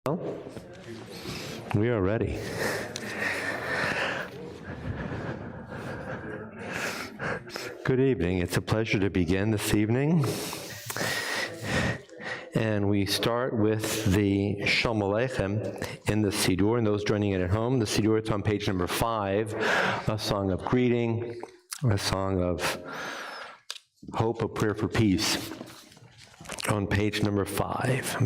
Well, we are ready. Good evening. It's a pleasure to begin this evening. And we start with the Shalom Aleichem in the Siddur, and those joining in at home. The Siddur, it's on page number 5, a song of greeting, a song of hope, a prayer for peace. On page number 5,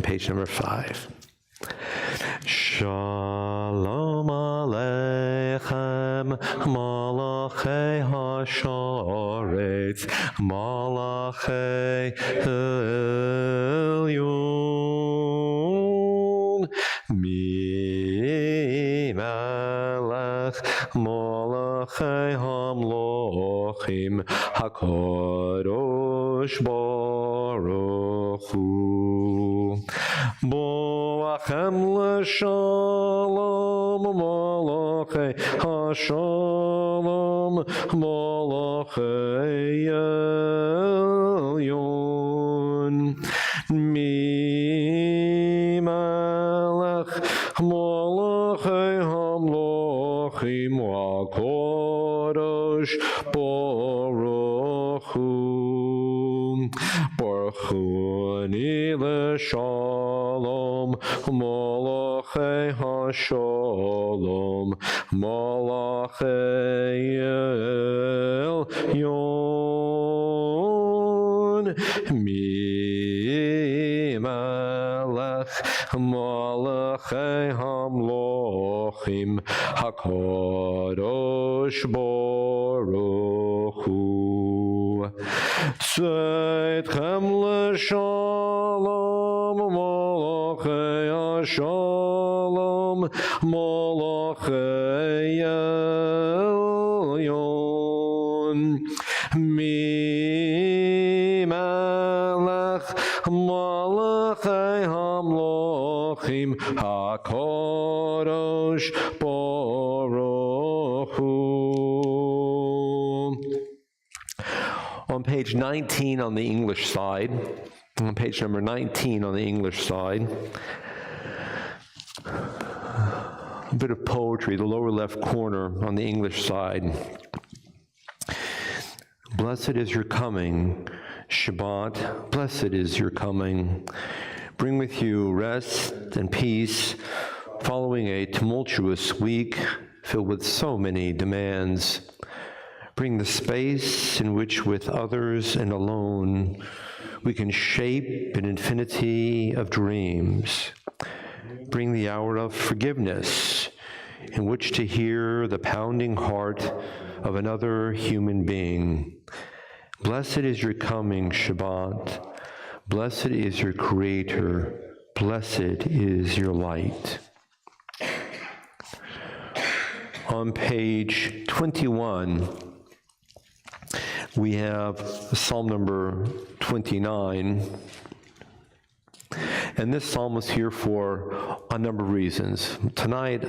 Shalom Aleichem, Malachei HaShoretz, Malachei Elyon, Mi-Melech, Malachei HaMlochim, HaKadosh Baruch Hu. Boachem l'shalom, Malachei HaShalom, Malachei Elyon, Mi-Melech, Malachei HaMlochim, HaKadosh Baruch Hu. Baruch Hu ani l'shalom, Malachei HaShalom, Malachei Elyon, Mi-Melech, Malachei HaMlochim, HaKadosh Baruch Hu. Tzedchem l'shalom, Malachei HaShalom, Malachei Elyon, Mi-Melech, Malachei HaMlochim, HaKadosh Baruch Hu. On page 19 on the English side, on page number 19 on the English side, a bit of poetry, the lower left corner on the English side. Blessed is your coming, Shabbat, blessed is your coming. Bring with you rest and peace following a tumultuous week filled with so many demands. Bring the space in which with others and alone we can shape an infinity of dreams. Bring the hour of forgiveness in which to hear the pounding heart of another human being. Blessed is your coming, Shabbat. Blessed is your Creator. Blessed is your light. On page 21, we have Psalm number 29, and this psalm is here for a number of reasons. Tonight,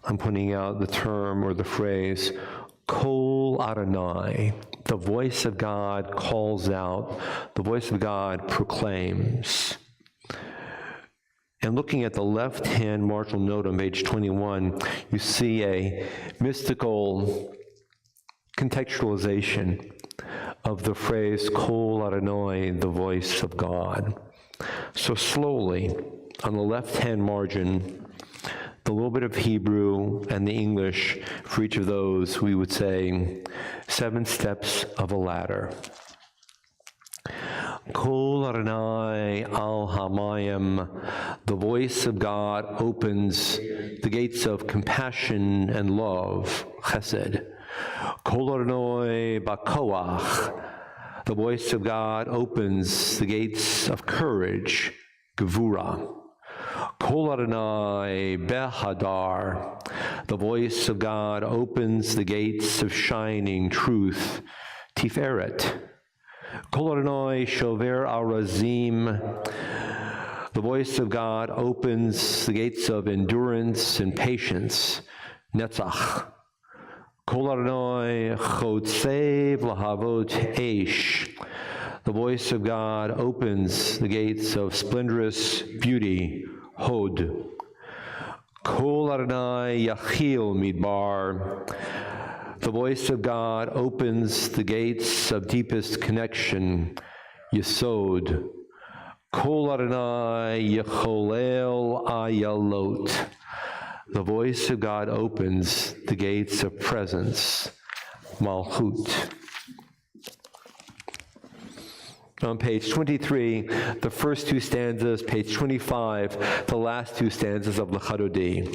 I'm putting out the term or the phrase, Kol Adonai. The voice of God calls out, the voice of God proclaims. And looking at the left-hand marginal note on page 21, you see a mystical contextualization of the phrase, Kol Adonai, the voice of God. So slowly, on the left-hand margin, the little bit of Hebrew and the English, for each of those, we would say 7 steps of a ladder. Kol Adonai al hamayim, the voice of God opens the gates of compassion and love, chesed. Kol Adonai bakoach, the voice of God opens the gates of courage, gevura. Kol Adonai behadar, the voice of God opens the gates of shining truth, tiferet. Kol Adonai shover arazim, the voice of God opens the gates of endurance and patience, netzach. Kol Adonai chotzev lahavot eish, the voice of God opens the gates of splendorous beauty, Hod. Kol Adonai Yachil Midbar. The voice of God opens the gates of deepest connection, Yesod. Kol Adonai Yecholel Ayalot. The voice of God opens the gates of presence, Malchut. On page 23, the first two stanzas, page 25, the last two stanzas of L'Chadodi.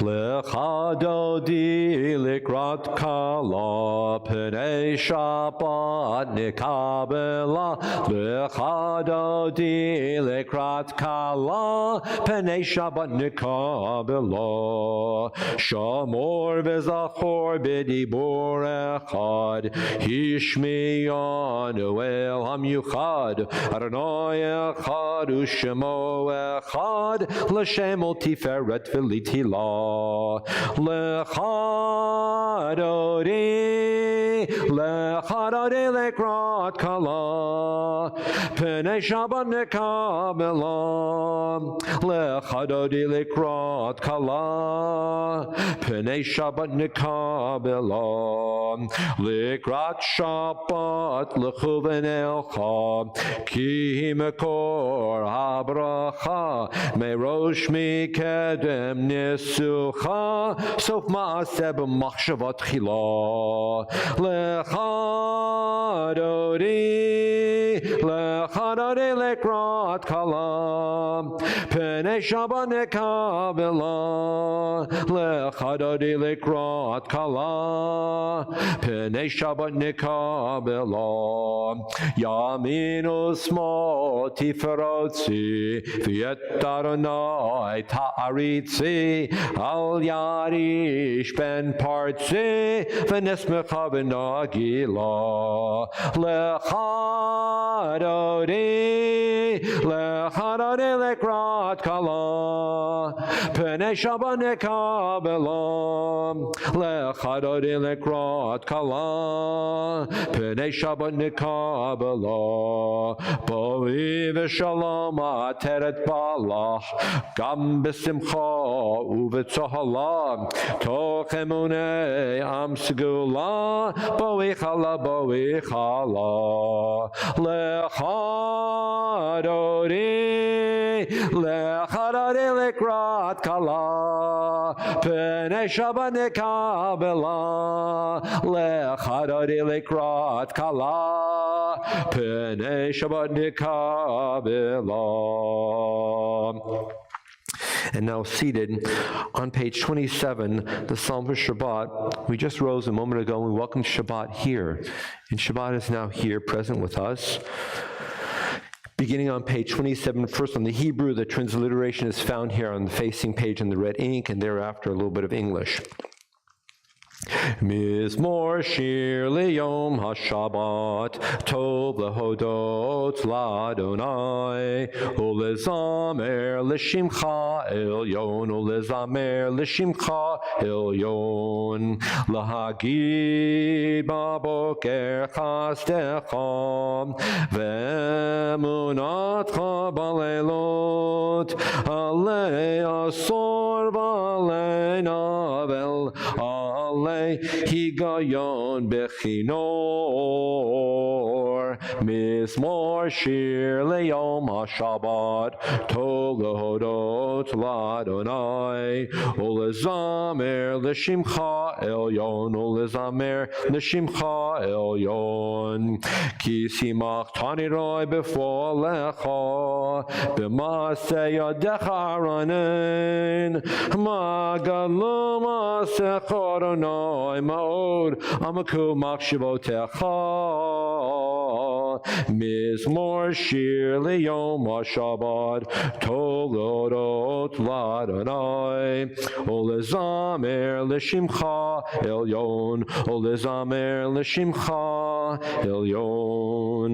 L'Chadodi likrat kala p'nei Shabbat nikabela. L'Chadodi likrat kala p'nei Shabbat nikabela. Shamor v'zachor b'dibur echad hishmiyanu el hamyuchad Adonai echad u'shemo echad l'shem ol tiferet v'litila. L'Chadodi lekrat kala p'nei Shabbat nikabela. L'Chadodi lekrat kala p'nei Shabbat nikabela. Likrat Shabbat l'chuven elcha ki mekor habracha merosh mikedem nisucha sof ma'aseh b'machshavat chila. L'Chadodi lekrat kala p'nei Shabbat nikabela. L'Chadodi lekrat kala p'nei Shabbat nikabela. Yamin u'smol tiferotzi v'yet Adonai ta'aritzi al yarish ben partzi v'nesmecha v'nagila. L'Chadodi lekrat kala p'nei Shabbat nikabela. L'Chadodi lekrat kala p'nei Shabbat nikabela. Boi v'shalom ateret balach gam b'simcha u'v'tzohala toch emunei am segula boi chala L'Chadodi likrat kala p'nei Shabbat nikabela. L'Chadodi likrat kala p'nei Shabbat nikabela. And now seated on page 27, the Psalm for Shabbat. We just rose a moment ago and we welcomed Shabbat here. And Shabbat is now here, present with us. Beginning on page 27, first on the Hebrew, the transliteration is found here on the facing page in the red ink, and thereafter a little bit of English. Mizmor shir liyom hashabbat tov lehodot ladonai ulezamer lishimcha elyon ulezamer lishimcha elyon lahagid baboker chasdecha ve'emunatcha balelot alei asor v'alei navel higayon bechinor mizmor shir leyom hashabbat tov lehodot ladonai ulezamer lishimcha elyon ulezamer lishimcha elyon ki simachtani roi befolecha b'maseh yadecha aranen magalu masecha Adonai ma'od amaku machshavotecha mizmor shir liyom hashabbat tov lehodot ladonai ulezamer lishimcha elyon ulezamer lishimcha elyon.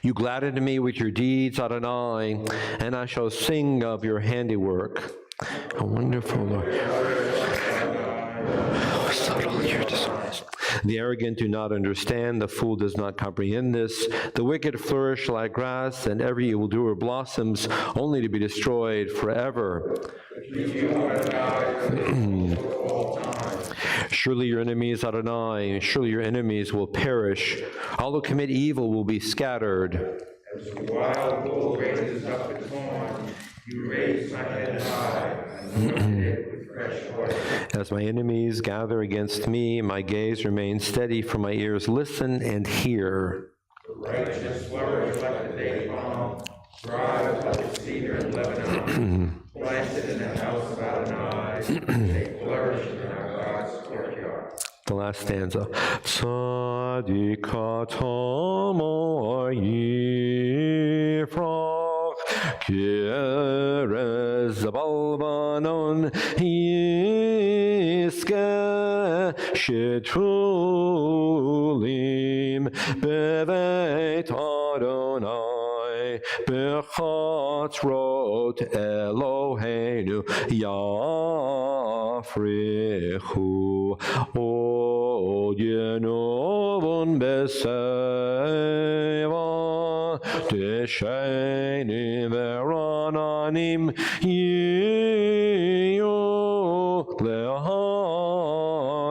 You gladdened me with your deeds, Adonai, and I shall sing of your handiwork. A wonderful Lord. Subtle, you're dishonest. The arrogant do not understand, the fool does not comprehend this. The wicked flourish like grass, and every evildoer blossoms, only to be destroyed forever. Surely your enemies, Adonai, surely your enemies will perish. All who commit evil will be scattered. As the wild bull raises up its horn, you raise my head high and loaded it with fresh oil. As my enemies gather against me, my gaze remains steady, for my ears listen and hear. The righteous flourish like the date palm, thrive like a cedar in Lebanon, planted in the house of Adonai, they flourish in our God's courtyard. The last stanza. Tzadikatam yifrach kerez balvanon yiske shetulim beveit Adonai bechatzrot Eloheinu yafrichu od yenovon beseva teshenim verananim yiyu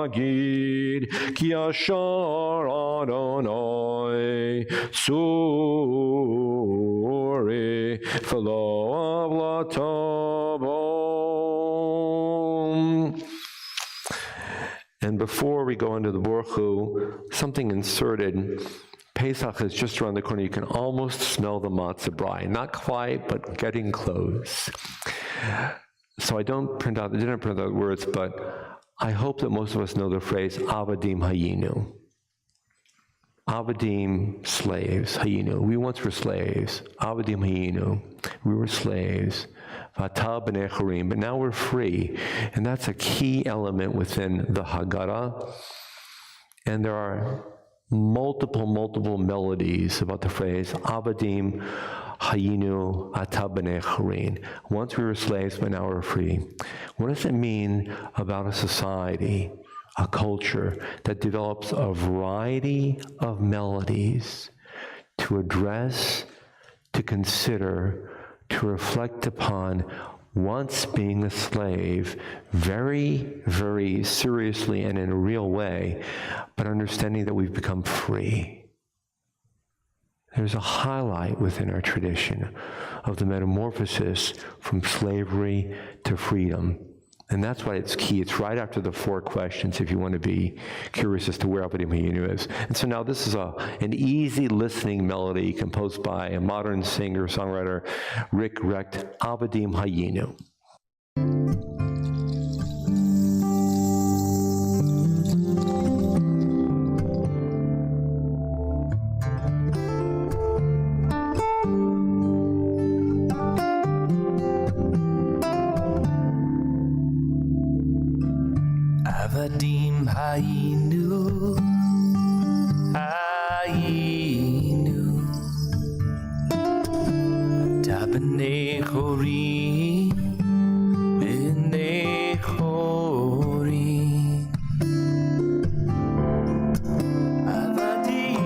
lehagid ki ashar Adonai suri felav latabom. And before we go into the Baruch Hu, something inserted. Pesach is just around the corner. You can almost smell the matzah brei. Not quite, but getting close. So I didn't print out the words, but I hope that most of us know the phrase Avadim Hayinu. Avadim, slaves, Hayinu. We once were slaves. Avadim Hayinu. We were slaves. Vata b'nei chorim. But now we're free. And that's a key element within the Haggadah. And there are multiple melodies about the phrase Avadim Hayinu Ata b'nei chorim. Once we were slaves, but now we're free. What does it mean about a society, a culture that develops a variety of melodies to address, to consider, to reflect upon once being a slave very, very seriously and in a real way, but understanding that we've become free? There's a highlight within our tradition of the metamorphosis from slavery to freedom. And that's why it's key. It's right after the 4 questions if you want to be curious as to where Avadim Hayinu is. And so now this is an easy listening melody composed by a modern singer-songwriter, Rick Recht, Avadim Hayinu. Avadim Hayinu, Hayinu, Ata b'nei chorim, b'nei chorim. Avadim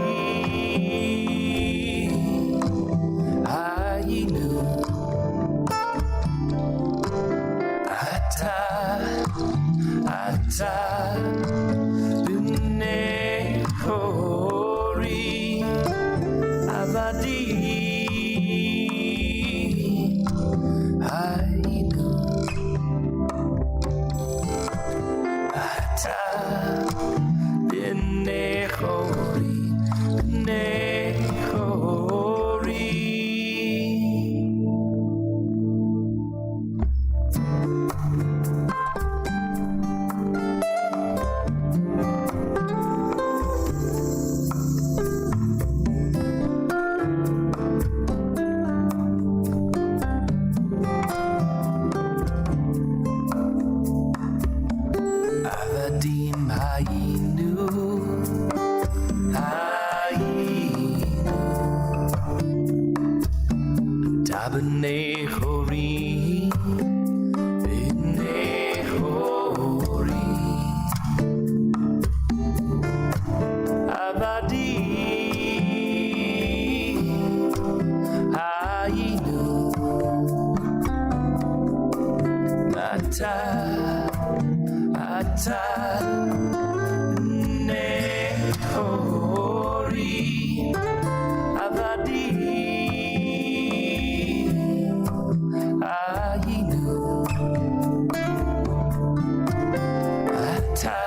Hayinu, Ata b'nei chorim, avadim hayinu, ata b'nei chorim, b'nei chorim. Avadim Hayinu, Hayinu, Ata b'nei chorim, b'nei Ata Nechori Avadim Ayinu Ata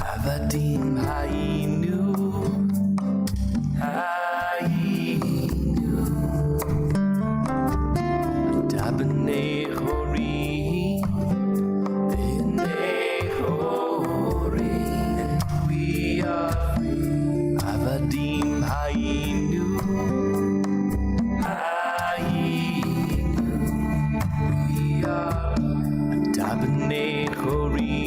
Avadim Hayinu Dabnei Hori B'nei Hori We are free Avadim Hayinu We are Dabnei Hori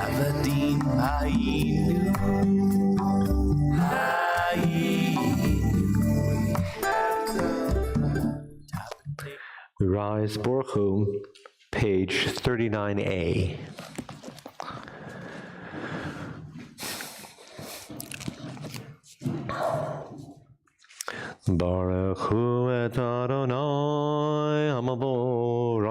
Avadim Hayinu We rise, Baruch Hu, page 39a. Baruch Hu et Adonai Hamavorach.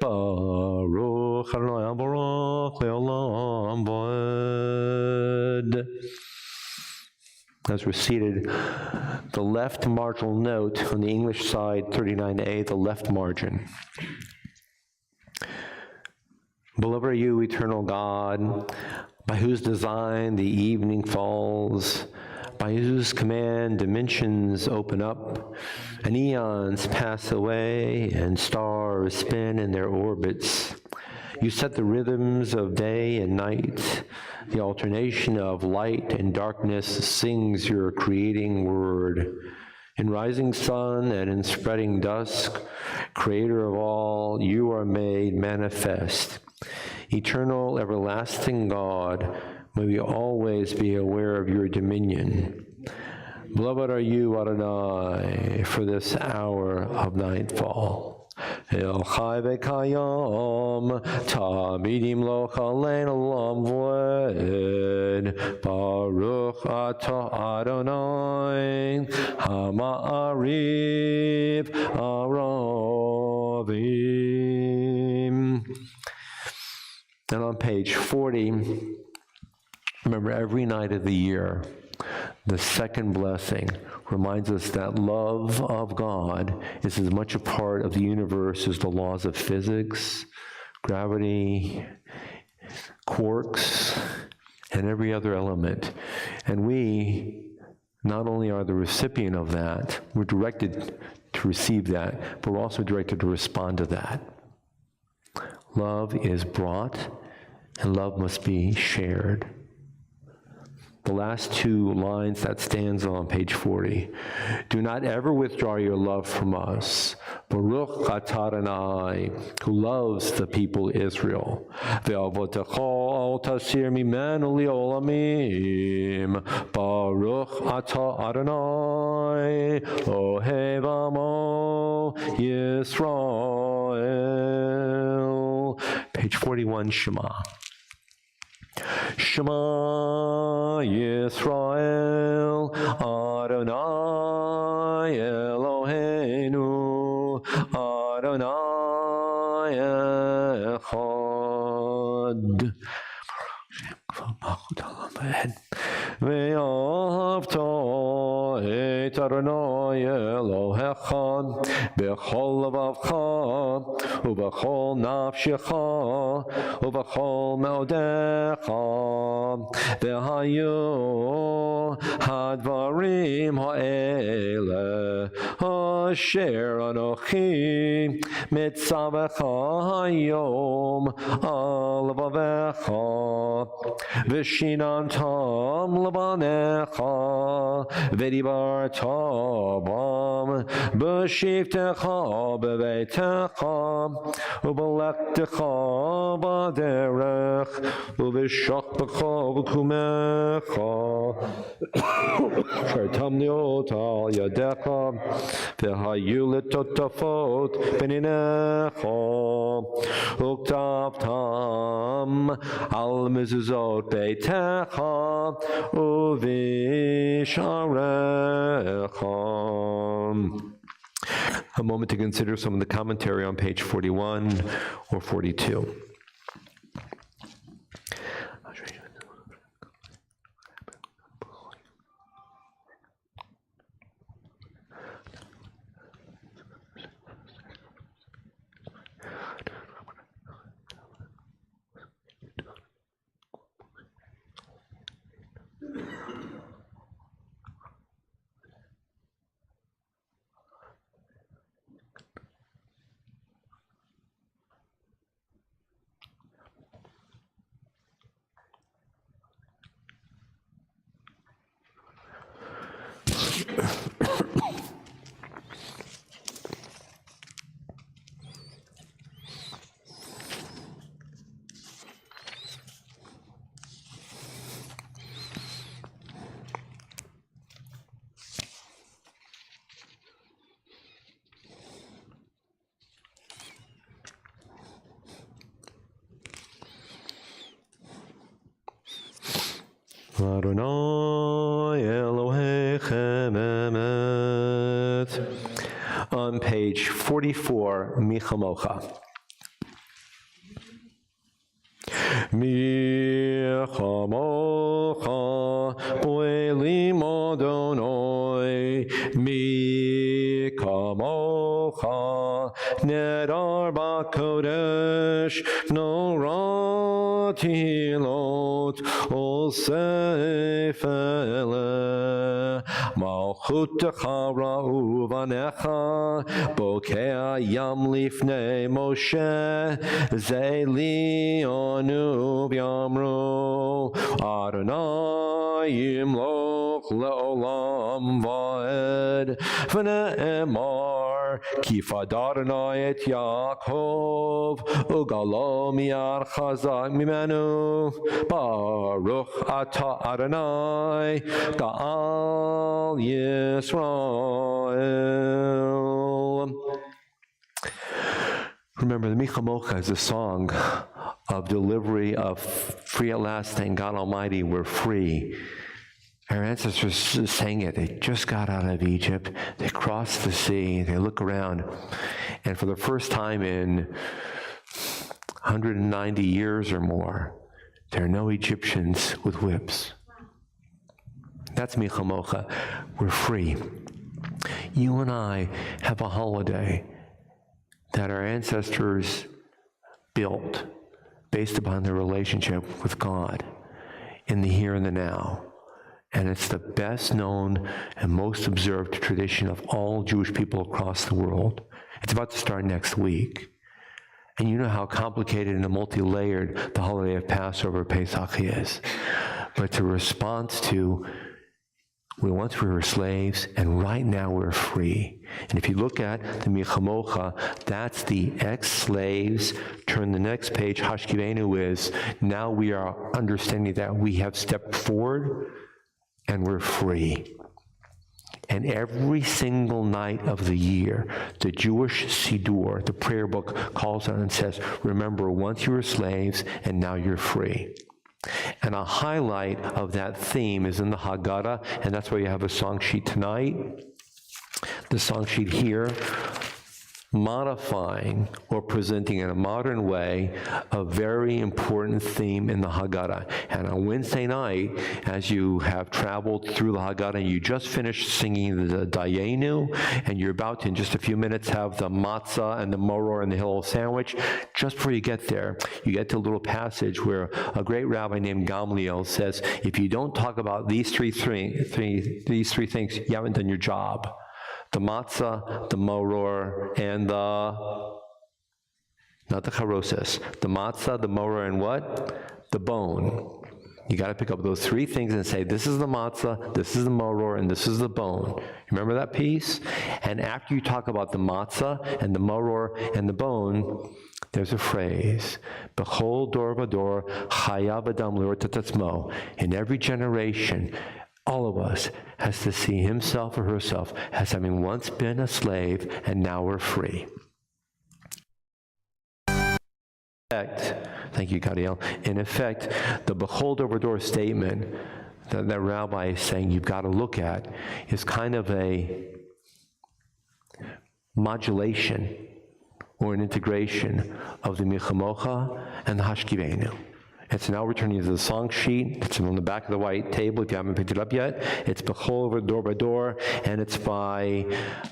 Baruch Adonai Hamavorach le'olam va'ed. As we're seated, the left marginal note on the English side, 39a, the left margin. Beloved are you, eternal God, by whose design the evening falls, by whose command dimensions open up, and eons pass away, and stars spin in their orbits. You set the rhythms of day and night. The alternation of light and darkness sings your creating word. In rising sun and in spreading dusk, creator of all, you are made manifest. Eternal, everlasting God, may we always be aware of your dominion. Beloved are you, Adonai, for this hour of nightfall. El Chai V'Kayam, Tamidim Lo Chalein Olam V'ed, Baruch Atah Adonai, Hama'ariv Aravim. And on page 40, remember every night of the year, the second blessing reminds us that love of God is as much a part of the universe as the laws of physics, gravity, quarks, and every other element. And we not only are the recipient of that, we're directed to receive that, but we're also directed to respond to that. Love is brought, and love must be shared. The last two lines, that stanza on page 40. Do not ever withdraw your love from us. Baruch atah Adonai, who loves the people Israel. Ve'avotecha al tasir mimenu li'olamim. Baruch atah Adonai, ohev amo Yisrael. Page 41, Shema. Shema Yisrael, Adonai Eloheinu, Adonai Echad. Ve'ahavta et Adonai Elohecha b'chol levavcha u'b'chol nafshecha u'b'chol me'odecha ve'hayu hadvarim ha'ele asher anochi mitzavecha hayom al levavecha Vishinantam Labanecha, Vedibarta Bam, Beshivtecha Bevetecha, Ubelektecha Baderech, Uvishakbecha Vkumecha, Shartamniota Yadecha, Vihayuletotafot Beninecha, Uktavtam Al Mezuzot Beitecha, Uvisharecha. A moment to consider some of the commentary on page 41 or 42. Adonai Elohechem Emet. On page 44, Michamocha. Michamocha, Poelim Adonai, Michamocha, Nedar Bakodesh, Noratilot, Osefele, Malchutecha Ra'uvanecha, Bokea Yam Lifnei Moshe, Zeli Onu B'Yamru, Adonai Yimloch Le'olam Va'ed, V'ne'emar, Kifad Adonai et Yaakov, Ugalo mi'ar chazak mimenu, Baruch ata Adonai, Ga'al Yisrael. Remember, the Michamocha is a song of delivery of free at last, thank God Almighty, we're free. Our ancestors sang it. They just got out of Egypt. They crossed the sea. They look around. And for the first time in 190 years or more, there are no Egyptians with whips. That's Michamocha. We're free. You and I have a holiday that our ancestors built based upon their relationship with God in the here and the now. And it's the best known and most observed tradition of all Jewish people across the world. It's about to start next week. And you know how complicated and multi-layered the holiday of Passover, Pesach is. But it's a response to, once we were slaves, and right now we're free. And if you look at the Michamocha, that's the ex-slaves. Turn the next page, Hashkivenu is, now we are understanding that we have stepped forward, and we're free. And every single night of the year, the Jewish Siddur, the prayer book, calls out and says, remember, once you were slaves, and now you're free. And a highlight of that theme is in the Haggadah, and that's why you have a song sheet tonight. The song sheet here, modifying or presenting in a modern way a very important theme in the Haggadah. And on Wednesday night, as you have traveled through the Haggadah, and you just finished singing the Dayenu, and you're about to, in just a few minutes, have the matzah and the moror and the hillel sandwich, just before you get there, you get to a little passage where a great rabbi named Gamliel says, if you don't talk about these three things, you haven't done your job. The matzah, the moror, and the, not the charoses, the matzah, the moror, and what? the bone. You got to pick up those three things and say, this is the matzah, this is the maror, and this is the bone. Remember that piece? And after you talk about the matzah and the maror and the bone, there's a phrase, B'chol dor v'dor chayav adam l'orot tatzmo. In every generation, all of us has to see himself or herself as having once been a slave and now we're free. Thank you, Gadiel. In effect, the B'chol dor v'dor statement that Rabbi is saying you've got to look at is kind of a modulation or an integration of the Michamocha and the Hashkivenu. It's now returning to the song sheet. It's on the back of the white table if you haven't picked it up yet. It's B'chol v'dor, and it's by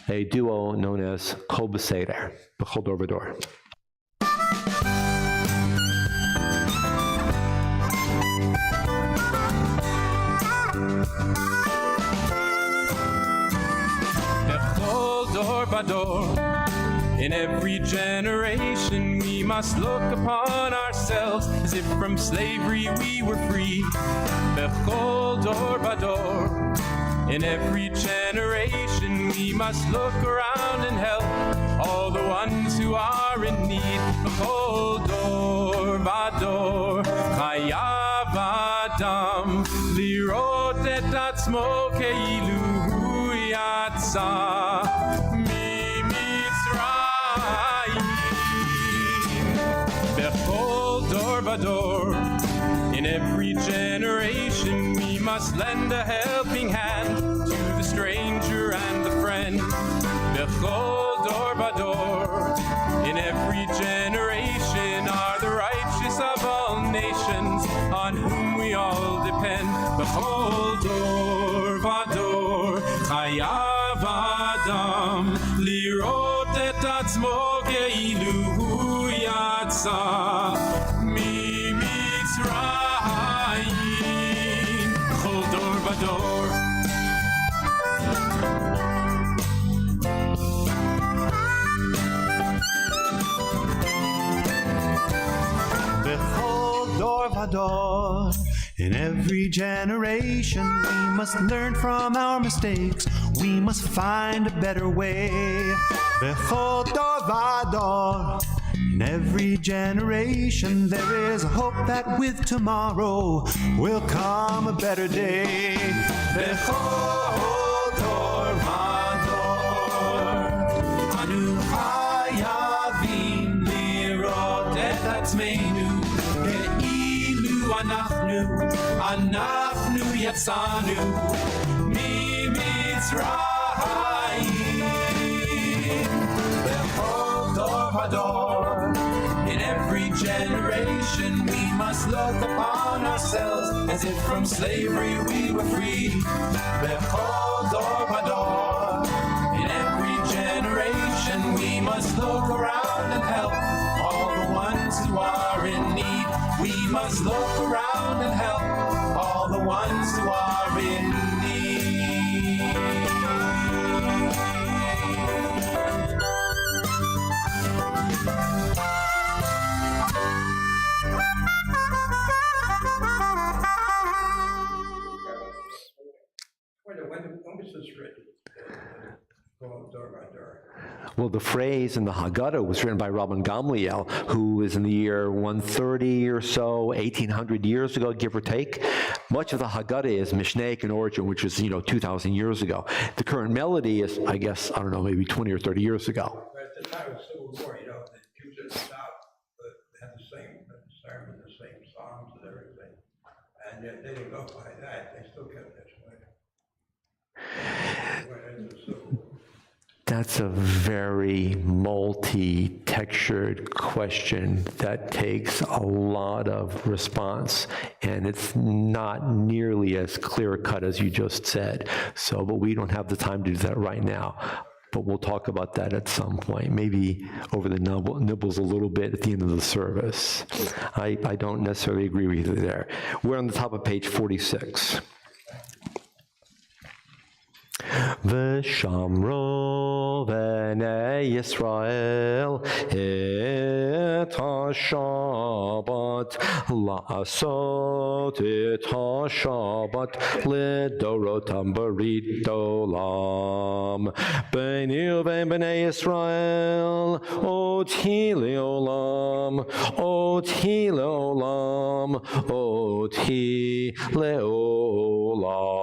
a duo known as Kol B'Seder. B'chol dor v'dor. B'chol dor v'dor. In every generation we must look upon ourselves as if from slavery we were free. B'chol dor v'dor. In every generation we must look around and help all the ones who are in need. B'chol dor v'dor. Chayav adam lirot et atzmo keilu hu yatsa. In every generation we must lend a helping hand to the stranger and the friend. B'chol dor v'dor. In every generation are the righteous of all nations on whom we all depend. B'chol dor v'dor. Chayav adam lirot et atzmo keilu hu yatsa. In every generation, we must learn from our mistakes. We must find a better way. B'chol dor v'dor. In every generation, there is a hope that with tomorrow will come a better day. B'chol dor v'dor. Anu chayavim lirot et atzmeinu. Anachnu yatzanu mi Mitzrayim. B'chol dor v'dor. In every generation we must look upon ourselves as if from slavery we were free. B'chol dor v'dor. In every generation we must look around and help all the ones who are in need. We must look around and help all the ones who are in need. When was this written? Well, the phrase in the Haggadah was written by Rabban Gamliel, who is in the year 130 or so, 1800 years ago, give or take. Much of the Haggadah is Mishnaic in origin, which is, 2,000 years ago. The current melody is, I guess, I don't know, maybe 20 or 30 years ago. But at the time of the Civil War, the Jews at the South had the same sermon, the same songs and everything. And yet they didn't go by that. They still kept this way. That's a very multi-textured question that takes a lot of response, and it's not nearly as clear-cut as you just said. So, but we don't have the time to do that right now. But we'll talk about that at some point, maybe over the nibbles a little bit at the end of the service. I don't necessarily agree with you there. We're on the top of page 46. V'shamro b'nei Yisrael et ha-Shabbat la'asot et ha-Shabbat lidorotam barit olam b'nei u'bein b'nei Yisrael oti le'olam oti le'olam oti le'olam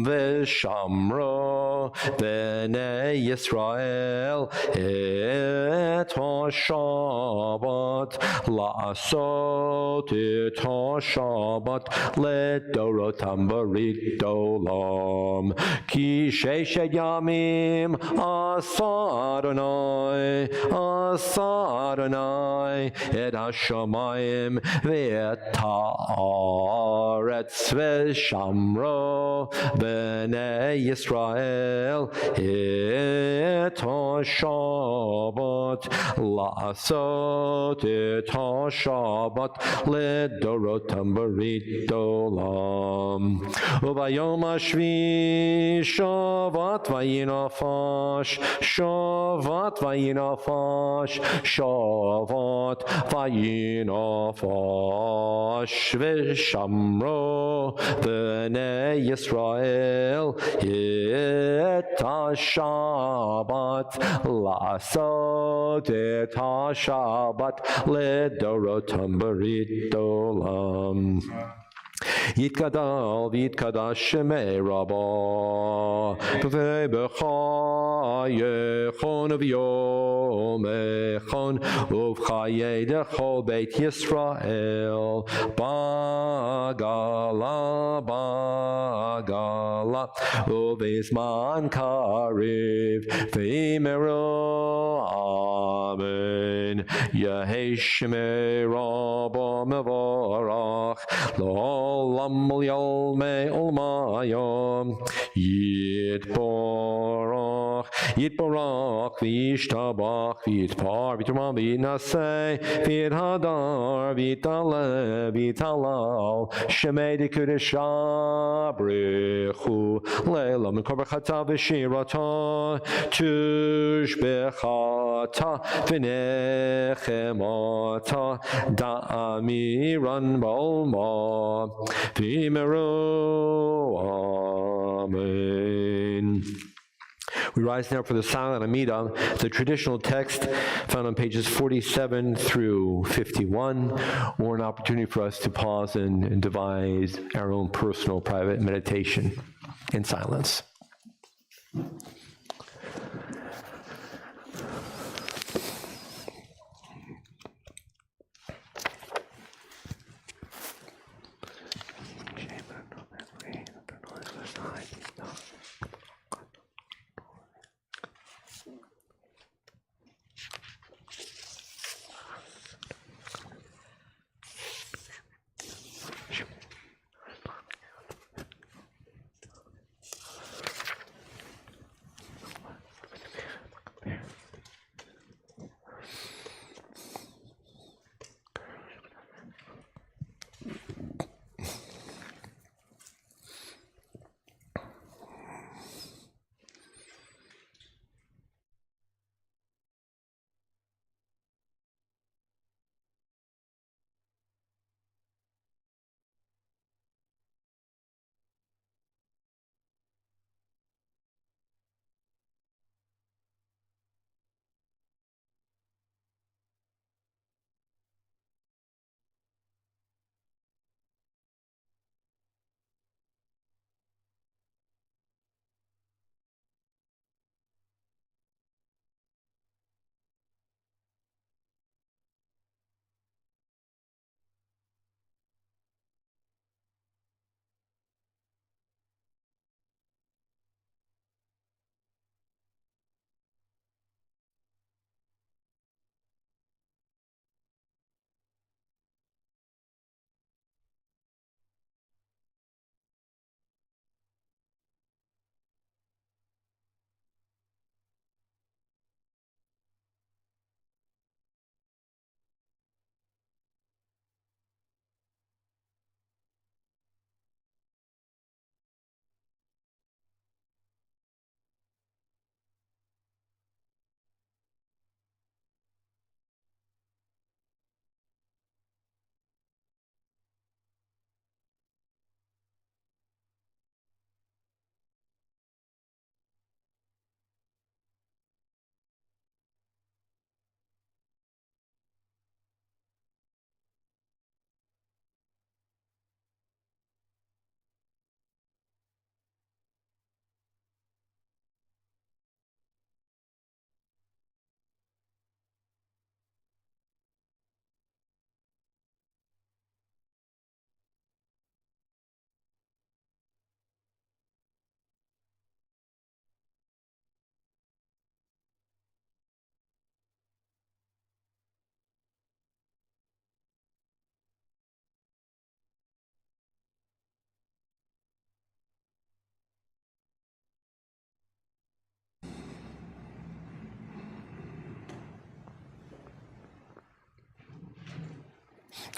v'shamro b'nei Yisrael et ha-Shabbat la'asot et ha-Shabbat lidorotam barit olam ki sheshet yamim asa Adonai et hashamayim ve'et ha'aretz v'shamro b'nei Yisrael et ha-Shabbat la'asot et ha-Shabbat lidorotam barit olam u'bayom hashvi Shabbat vayinafash Shabbat vayinafash Shabbat vayinafash v'shamro b'nei Yisrael et ha-Shabbat la'asot et ha-Shabbat lidorotam barit olam Yitkadal v'yitkadash shemei Rabbah v'bechayechon v'yom echon uv'chayei dechol beit Yisrael bagala uv'izman kariv v'imeru amen Yehei shemei Rabbah mevorach L'olam yolme olmayom Yitbarach v'yishtabach v'yitpar v'yitramah v'yitnaseh v'yithadar v'yitalal Shemei d'Kudesha b'rechu le'elam v'korбachata v'shirata tushbechata v'nechemata da'amiran b'olma v'yimeru amen. We rise now for the silent Amidah, the traditional text found on pages 47 through 51, or an opportunity for us to pause and devise our own personal private meditation in silence.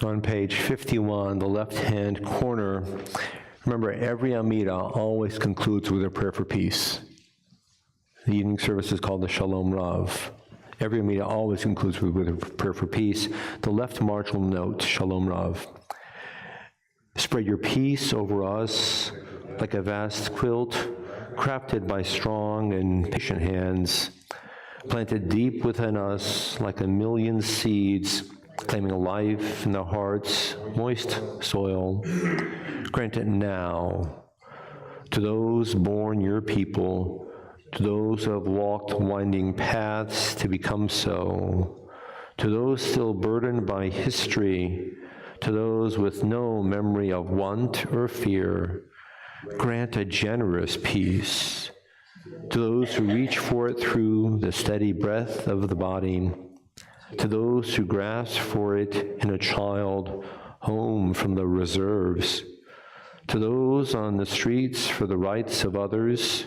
On page 51, the left-hand corner, remember every Amida always concludes with a prayer for peace. The evening service is called the Shalom Rav. Every Amida always concludes with a prayer for peace. The left marginal note, Shalom Rav. Spread your peace over us like a vast quilt, crafted by strong and patient hands, planted deep within us like a million seeds, claiming life in the heart's moist soil. Grant it now to those born your people, to those who have walked winding paths to become so, to those still burdened by history, to those with no memory of want or fear. Grant a generous peace to those who reach for it through the steady breath of the body, to those who grasp for it in a child home from the reserves, to those on the streets for the rights of others,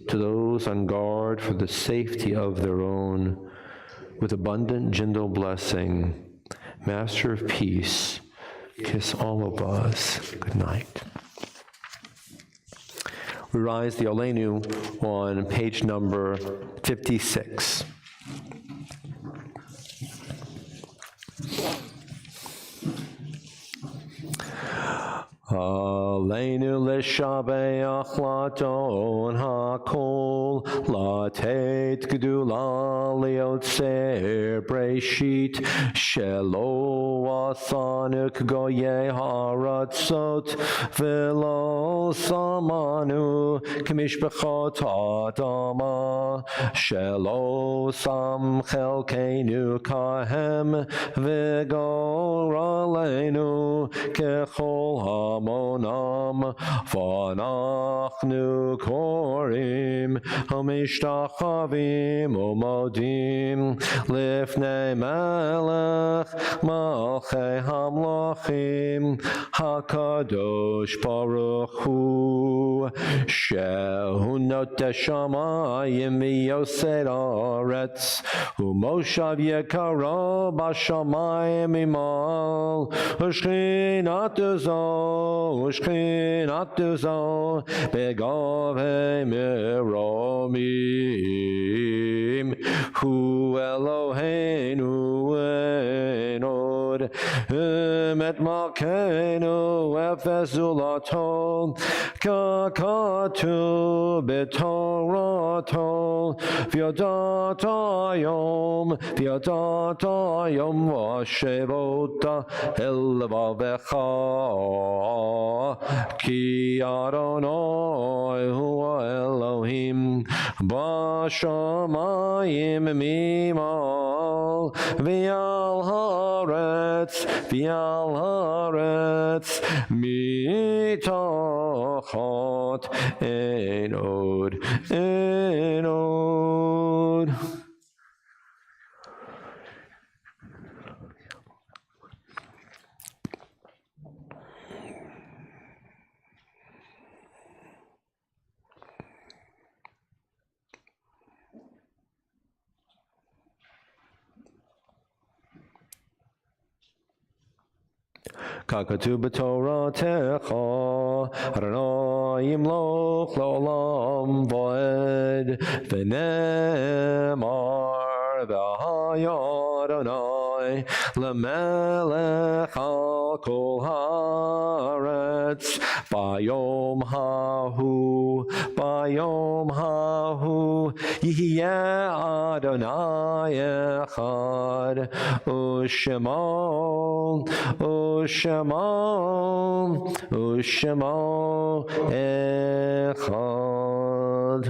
to those on guard for the safety of their own, with abundant gentle blessing. Master of peace, kiss all of us. Good night. We rise the Olenu on page number 56. Aleinu l'shabeach laton hakol latet gedula liotzer breshit shelo asanuk goye haratzot velo samanu k'mishpachot adama shelo sam chelkeinu kahem v'gor aleinu kechol Monam v'anachnu korim hamishtakhavim umodim lifnei melech malchei hamlachim hakadosh baruch hu shehu noteh shamayim v'yosed haaretz u'moshav yekaro b'shamayim imal u'shchinatu Ushchinatu zo begove miromim hu Eloheinu enod emet malkeinu efezulaton kakatu betorato v'yadata yom v'ashevota elvavecha Ki Adonai hu Elohim b'shamayim mimal v'al haaretz mitachot enod. Kakatu b'Toratecha, Adonai yimloch l'olam v'ed, v'nemar v'haya Adonai l'melech al kol haaretz, bayom hahu, yihyeh Adonai echad, u'shemo echad.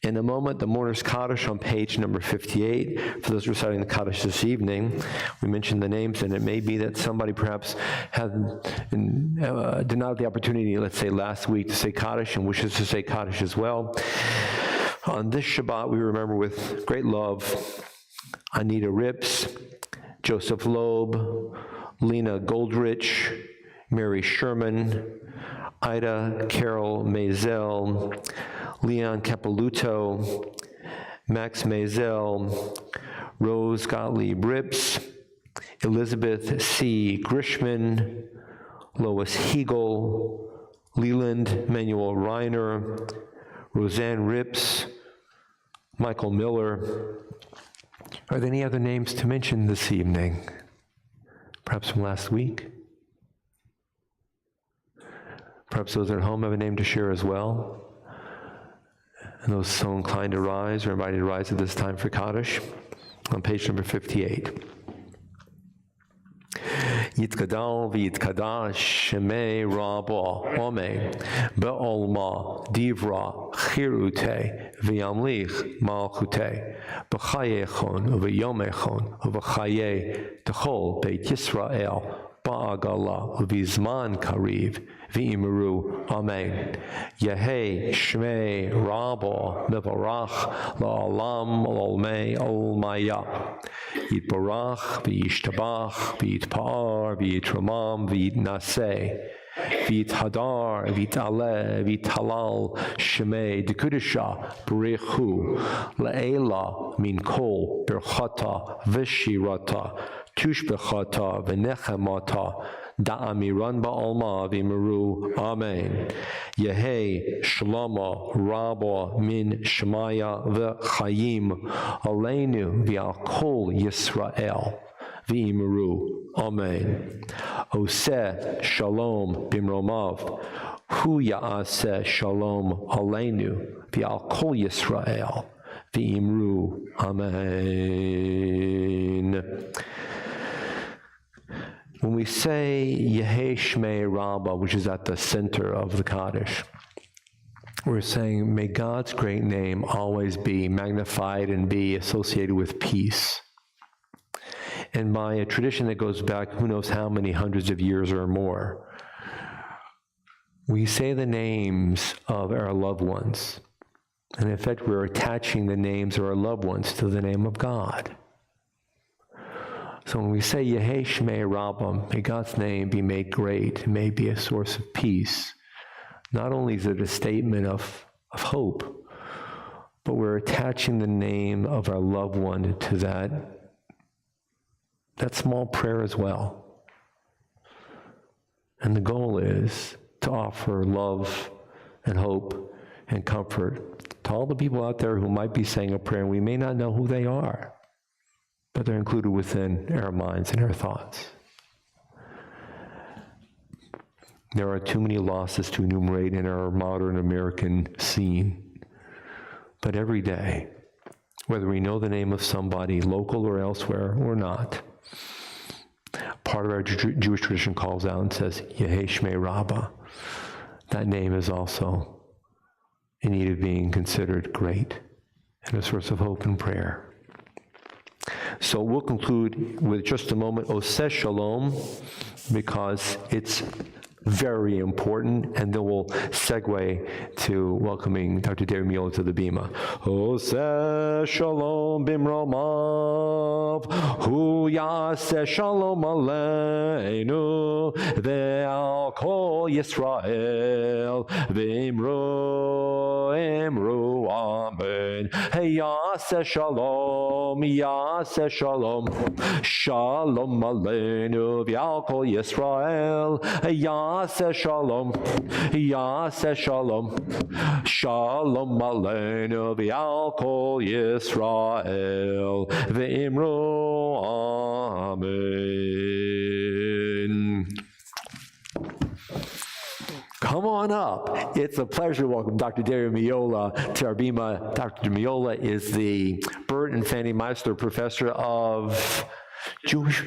In a moment, the mourner's Kaddish on page number 58. For those reciting the Kaddish this evening, we mentioned the names, and it may be that somebody perhaps did not have the opportunity, let's say last week, to say Kaddish and wishes to say Kaddish as well. On this Shabbat, we remember with great love Anita Rips, Joseph Loeb, Lena Goldrich, Mary Sherman, Ida Carol Mazel, Leon Capeluto, Max Mazel, Rose Gottlieb Rips, Elizabeth C. Grishman, Lois Hegel, Leland Manuel Reiner, Roseanne Rips, Michael Miller. Are there any other names to mention this evening? Perhaps from last week? Perhaps those at home have a name to share as well? And those so inclined to rise are invited to rise at this time for Kaddish on page number 58. Yitkadal v'yitkadash shemei rabba amen be'olma divra chirute v'yamlich malchute b'chayechon v'yomechon v'chaye techol beit Yisrael ba'agala v'zman kariv v'imru amen. Yehei shmei rabba mevarach la'alam l'olmei olmaya. Yitbarach v'yishtabach v'yitpa'ar v'yitramam v'yitnaseh v'yithadar v'yit'aleh v'yithalal shemei dekudisha b'rechu le'ela min kol berchata v'shirata tushbechata v'nechemata da'amiran ba'alma v'imru amen. Yehei shlama rabba min shemaya v'chayim aleinu v'al kol Yisrael v'imru amen. Oseh shalom bimromav hu ya'aseh shalom aleinu v'al kol Yisrael v'imru amen. When we say Yehei Shmei Rabbah, which is at the center of the Kaddish, we're saying, may God's great name always be magnified and be associated with peace. And by a tradition that goes back who knows how many hundreds of years or more, we say the names of our loved ones. And in fact, we're attaching the names of our loved ones to the name of God. So when we say Yehei Shmei Rabbah, may God's name be made great, may be a source of peace, not only is it a statement of hope, but we're attaching the name of our loved one to that small prayer as well. And the goal is to offer love and hope and comfort to all the people out there who might be saying a prayer and we may not know who they are, but they're included within our minds and our thoughts. There are too many losses to enumerate in our modern American scene. But every day, whether we know the name of somebody local or elsewhere or not, part of our Jewish tradition calls out and says, Yehei Shmei Rabbah. That name is also in need of being considered great and a source of hope and prayer. So we'll conclude with just a moment, Oseh Shalom, because it's very important, and then we'll segue to welcoming Dr. David Miola to the Bima. Oseh Shalom Bimromav, Hu Yaseh Shalom Aleinu, Ve'al Kol Yisrael, V'imru Amen. Hey Yaseh Shalom, Yaseh Shalom, Shalom Aleinu, Ve'al Kol Yisrael, Yaseh Shalom, Yaseh Shalom, Shalom Aleinu v'al kol Yisrael v'imru Amen. Come on up. It's a pleasure to welcome Dr. David Miola to our Bima. Dr. Miola is the Bert and Fanny Meisler Professor of Jewish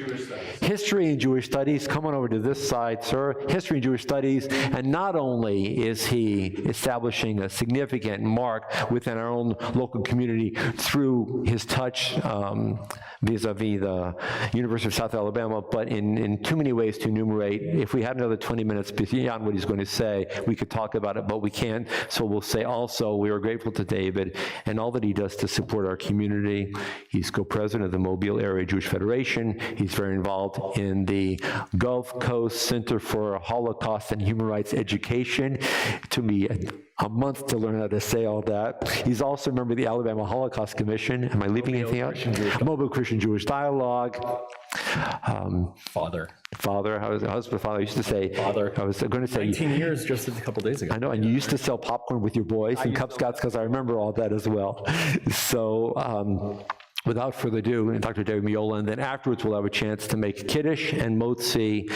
History and Jewish Studies. Come on over to this side, sir. History and Jewish Studies. And not only is he establishing a significant mark within our own local community through his touch vis-a-vis the University of South Alabama, but in too many ways to enumerate. If we had another 20 minutes beyond what he's going to say, we could talk about it, but we can't. So we'll say also we are grateful to David and all that he does to support our community. He's co-president of the Mobile Area Jewish Federation. Commission. He's very involved in the Gulf Coast Center for Holocaust and Human Rights Education. It took me a month to learn how to say all that. He's also a member of the Alabama Holocaust Commission. Am I leaving anything out? Mobile Christian Jewish Dialogue. Father. I was a husband, father. I used to say, Father. I was going to say, 19 years just a couple days ago. I know, and you used to sell popcorn with your boys and Cub Scouts, because I remember all that as well. So, without further ado, and Dr. David Miola, and then afterwards we'll have a chance to make kiddush and motzi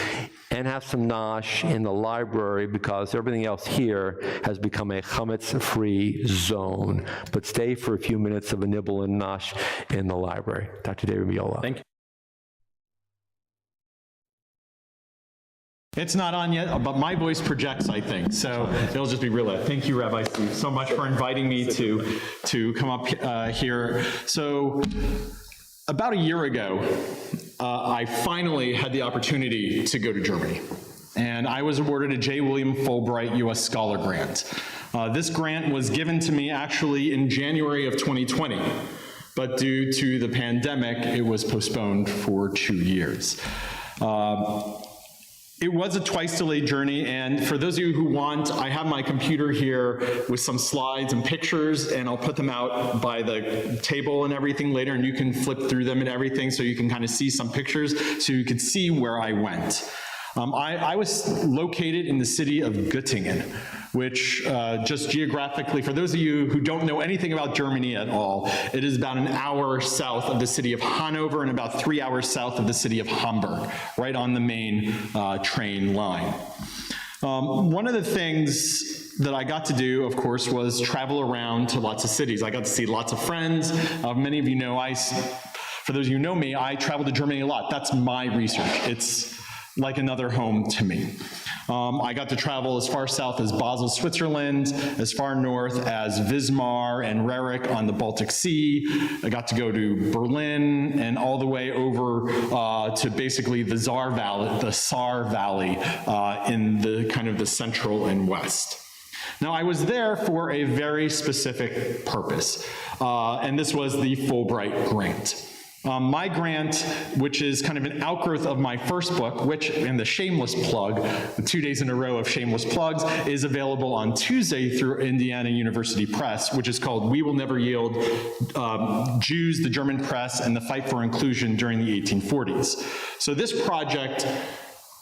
and have some nosh in the library, because everything else here has become a chametz-free zone. But stay for a few minutes of a nibble and nosh in the library. Dr. David Miola. Thank you. It's not on yet, but my voice projects, I think, so it'll just be real loud. Thank you, Rabbi Steve, so much for inviting me to come up here. So about a year ago, I finally had the opportunity to go to Germany, and I was awarded a J. William Fulbright U.S. Scholar Grant. This grant was given to me actually in January of 2020, but due to the pandemic, it was postponed for 2 years. It was a twice delayed journey, and for those of you who want, I have my computer here with some slides and pictures, and I'll put them out by the table and everything later, and you can flip through them and everything so you can kind of see some pictures so you could see where I went. I was located in the city of Göttingen, which just geographically, for those of you who don't know anything about Germany at all, it is about an hour south of the city of Hanover and about 3 hours south of the city of Hamburg, right on the main train line. One of the things that I got to do, of course, was travel around to lots of cities. I got to see lots of friends. Many of you know, for those of you who know me, I travel to Germany a lot. That's my research. It's like another home to me. I got to travel as far south as Basel, Switzerland, as far north as Wismar and Rerich on the Baltic Sea. I got to go to Berlin and all the way over to basically the Saar Valley in the kind of the central and west. Now, I was there for a very specific purpose, and this was the Fulbright grant. My grant, which is kind of an outgrowth of my first book, which, and the shameless plug, the 2 days in a row of shameless plugs, is available on Tuesday through Indiana University Press, which is called We Will Never Yield, Jews, the German Press, and the Fight for Inclusion During the 1840s. So this project,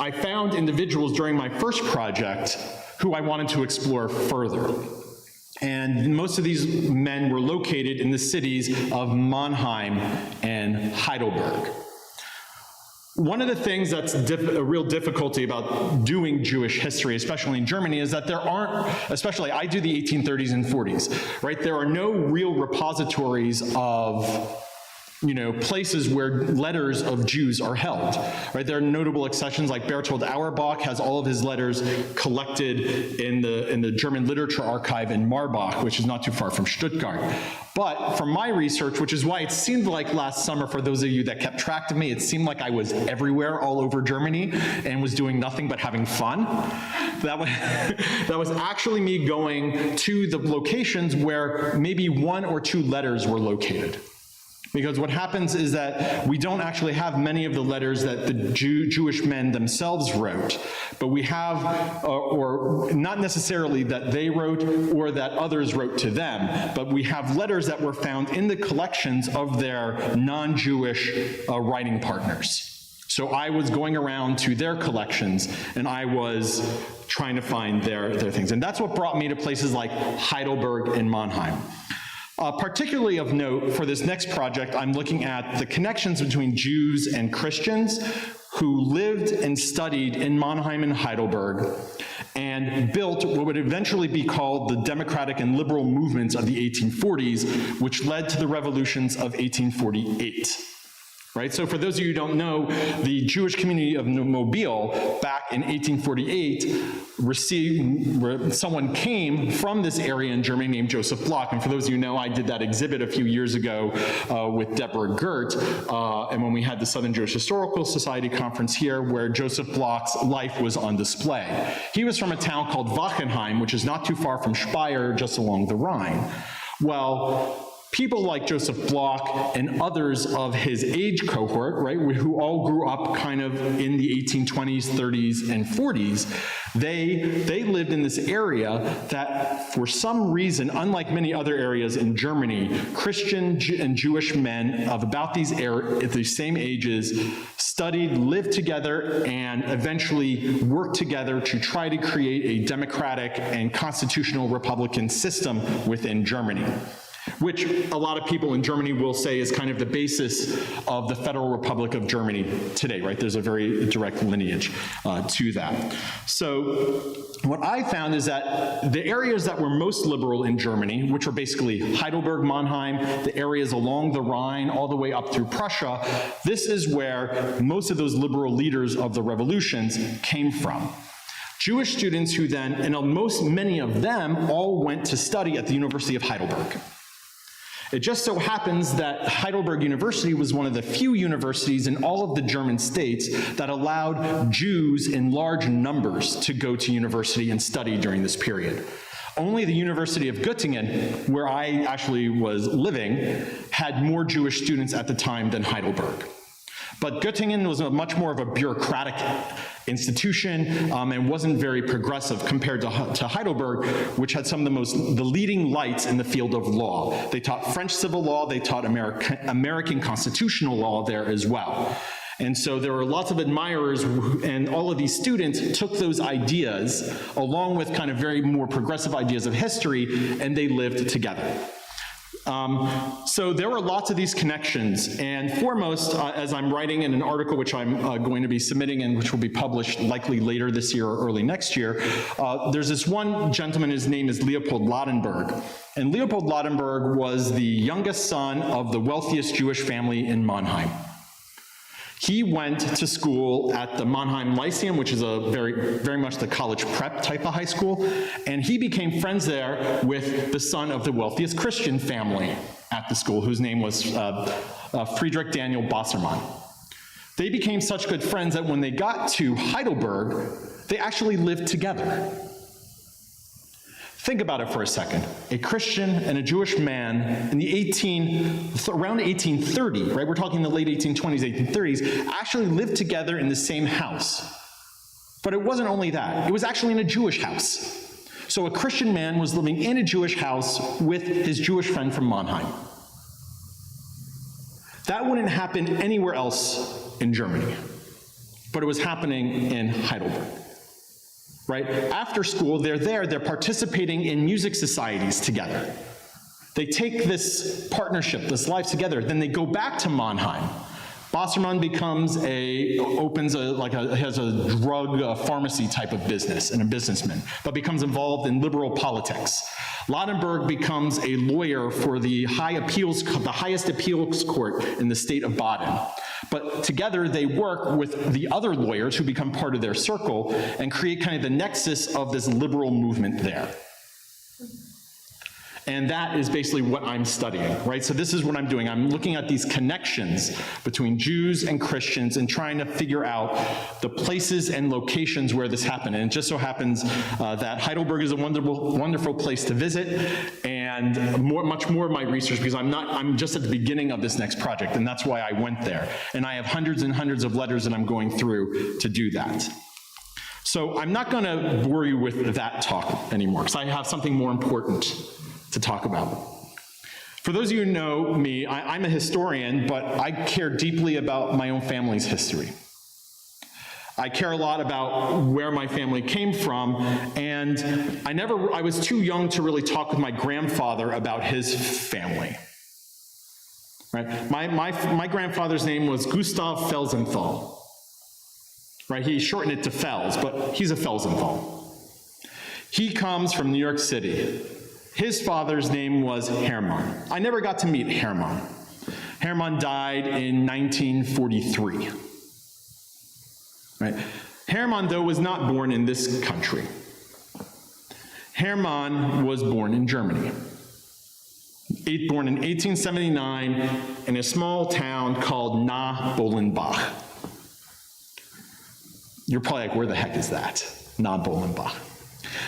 I found individuals during my first project who I wanted to explore further. And most of these men were located in the cities of Mannheim and Heidelberg. One of the things that's a real difficulty about doing Jewish history, especially in Germany, is that there aren't, especially I do the 1830s and 40s, right? There are no real repositories of places where letters of Jews are held, right? There are notable exceptions, like Bertold Auerbach has all of his letters collected in the German Literature Archive in Marbach, which is not too far from Stuttgart. But from my research, which is why it seemed like last summer, for those of you that kept track of me, it seemed like I was everywhere all over Germany and was doing nothing but having fun. That was actually me going to the locations where maybe 1 or 2 letters were located. Because what happens is that we don't actually have many of the letters that the Jewish men themselves wrote, but we have, or not necessarily that they wrote or that others wrote to them, but we have letters that were found in the collections of their non-Jewish writing partners. So I was going around to their collections and I was trying to find their things. And that's what brought me to places like Heidelberg and Mannheim. Particularly of note for this next project, I'm looking at the connections between Jews and Christians who lived and studied in Mannheim and Heidelberg and built what would eventually be called the democratic and liberal movements of the 1840s, which led to the revolutions of 1848. Right, so for those of you who don't know, the Jewish community of Mobile back in 1848 someone came from this area in Germany named Joseph Bloch. And for those of you who know, I did that exhibit a few years ago with Deborah Gert, and when we had the Southern Jewish Historical Society conference here, where Joseph Bloch's life was on display. He was from a town called Wachenheim, which is not too far from Speyer, just along the Rhine. Well, people like Joseph Bloch and others of his age cohort, right, who all grew up kind of in the 1820s, 30s, and 40s, they lived in this area that, for some reason, unlike many other areas in Germany, Christian and Jewish men of about these same ages studied, lived together, and eventually worked together to try to create a democratic and constitutional republican system within Germany, which a lot of people in Germany will say is kind of the basis of the Federal Republic of Germany today, right? There's a very direct lineage to that. So what I found is that the areas that were most liberal in Germany, which were basically Heidelberg, Mannheim, the areas along the Rhine, all the way up through Prussia, this is where most of those liberal leaders of the revolutions came from. Jewish students who then, and many of them, all went to study at the University of Heidelberg. It just so happens that Heidelberg University was one of the few universities in all of the German states that allowed Jews in large numbers to go to university and study during this period. Only the University of Göttingen, where I actually was living, had more Jewish students at the time than Heidelberg. But Göttingen was much more of a bureaucratic institution and wasn't very progressive compared to Heidelberg, which had some of the leading lights in the field of law. They taught French civil law, they taught American constitutional law there as well. And so there were lots of admirers, and all of these students took those ideas along with kind of very more progressive ideas of history, and they lived together. So there were lots of these connections, and foremost, as I'm writing in an article which I'm going to be submitting and which will be published likely later this year or early next year, there's this one gentleman, his name is Leopold Ladenburg, and Leopold Ladenburg was the youngest son of the wealthiest Jewish family in Mannheim. He went to school at the Mannheim Lyceum, which is a very much the college prep type of high school, and he became friends there with the son of the wealthiest Christian family at the school, whose name was Friedrich Daniel Bassermann. They became such good friends that when they got to Heidelberg, they actually lived together. Think about it for a second. A Christian and a Jewish man in the around 1830, right? We're talking the late 1820s, 1830s, actually lived together in the same house. But it wasn't only that. It was actually in a Jewish house. So a Christian man was living in a Jewish house with his Jewish friend from Mannheim. That wouldn't happen anywhere else in Germany, but it was happening in Heidelberg. Right? After school, they're participating in music societies together. They take this partnership, this life together, then they go back to Mannheim. Bassermann has a drug pharmacy type of business and a businessman, but becomes involved in liberal politics. Ladenburg becomes a lawyer for the highest appeals court in the state of Baden. But together they work with the other lawyers who become part of their circle and create kind of the nexus of this liberal movement there. And that is basically what I'm studying, right? So this is what I'm doing. I'm looking at these connections between Jews and Christians and trying to figure out the places and locations where this happened. And it just so happens that Heidelberg is a wonderful, wonderful place to visit, and much more of my research, because I'm just at the beginning of this next project, and that's why I went there. And I have hundreds and hundreds of letters that I'm going through to do that. So I'm not going to bore you with that talk anymore, because I have something more important to talk about. For those of you who know me, I'm a historian, but I care deeply about my own family's history. I care a lot about where my family came from, and I was too young to really talk with my grandfather about his family. Right? My grandfather's name was Gustav Felsenthal. Right? He shortened it to Fels, but he's a Felsenthal. He comes from New York City. His father's name was Hermann. I never got to meet Hermann. Hermann died in 1943. Right? Hermann, though, was not born in this country. Hermann was born in Germany. Born in 1879 in a small town called Nah-Bolenbach. You're probably like, where the heck is that? Nah-Bolenbach.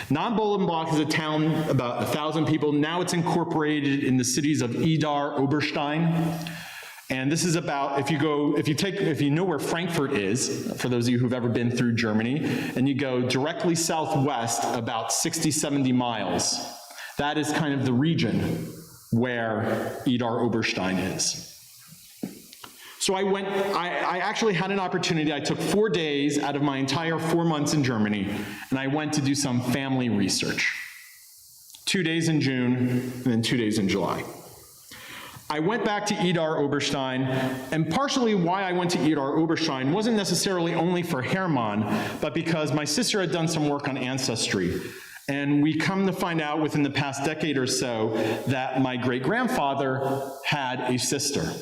Non-Bolenbach is a town about 1,000 people. Now it's incorporated in the cities of Idar, Oberstein. And this is about, if you know where Frankfurt is, for those of you who've ever been through Germany, and you go directly southwest about 60, 70 miles, that is kind of the region where Idar Oberstein is. So I actually had an opportunity. I took 4 days out of my entire 4 months in Germany, and I went to do some family research. 2 days in June, and then 2 days in July. I went back to Idar Oberstein, and partially why I went to Idar Oberstein wasn't necessarily only for Hermann, but because my sister had done some work on ancestry. And we come to find out within the past decade or so that my great-grandfather had a sister,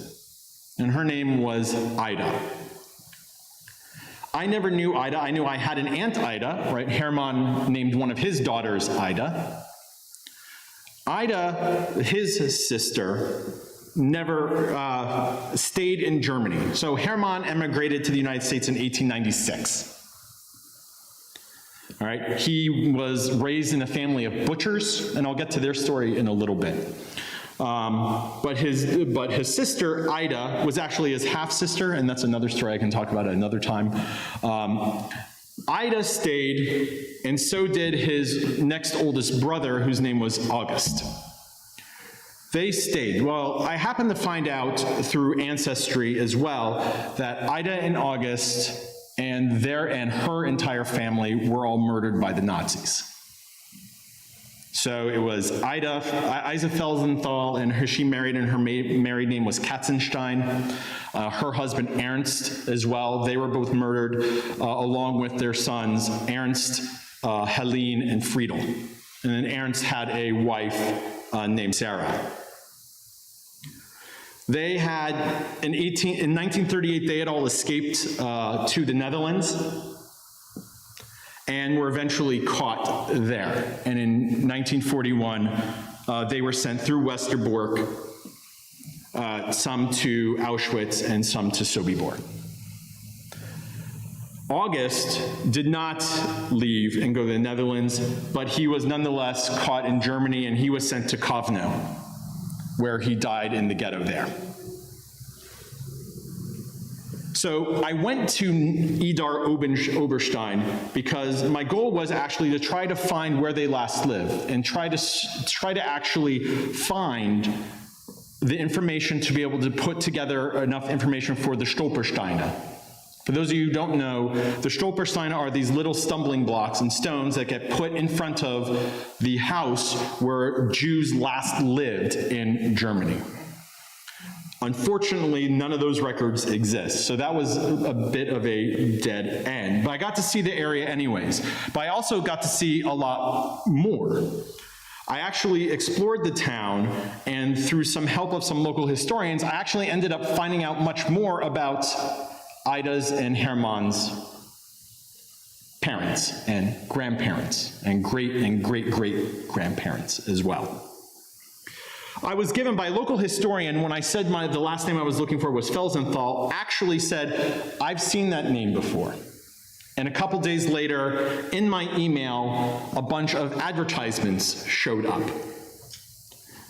and her name was Ida. I never knew Ida. I knew I had an aunt Ida, right? Hermann named one of his daughters Ida. Ida, his sister, never stayed in Germany. So Hermann emigrated to the United States in 1896. All right, he was raised in a family of butchers, and I'll get to their story in a little bit. But his sister, Ida, was actually his half-sister, and that's another story I can talk about at another time. Ida stayed, and so did his next oldest brother, whose name was August. They stayed. Well, I happened to find out through ancestry as well that Ida and August and her entire family were all murdered by the Nazis. So it was Isa Felsenthal, and she married, and her married name was Katzenstein. Her husband Ernst as well. They were both murdered along with their sons, Ernst, Helene, and Friedel. And then Ernst had a wife named Sarah. They had, in 1938, they had all escaped to the Netherlands and were eventually caught there. And in 1941, they were sent through Westerbork, some to Auschwitz and some to Sobibor. August did not leave and go to the Netherlands, but he was nonetheless caught in Germany, and he was sent to Kovno, where he died in the ghetto there. So I went to Idar Oberstein because my goal was actually to try to find where they last lived and try to actually find the information to be able to put together enough information for the Stolpersteine. For those of you who don't know, the Stolpersteine are these little stumbling blocks and stones that get put in front of the house where Jews last lived in Germany. Unfortunately, none of those records exist, so that was a bit of a dead end. But I got to see the area anyways. But I also got to see a lot more. I actually explored the town, and through some help of some local historians, I actually ended up finding out much more about Ida's and Hermann's parents and grandparents and great-great-grandparents as well. I was given by a local historian, when I said the last name I was looking for was Felsenthal, actually said, I've seen that name before. And a couple days later, in my email, a bunch of advertisements showed up.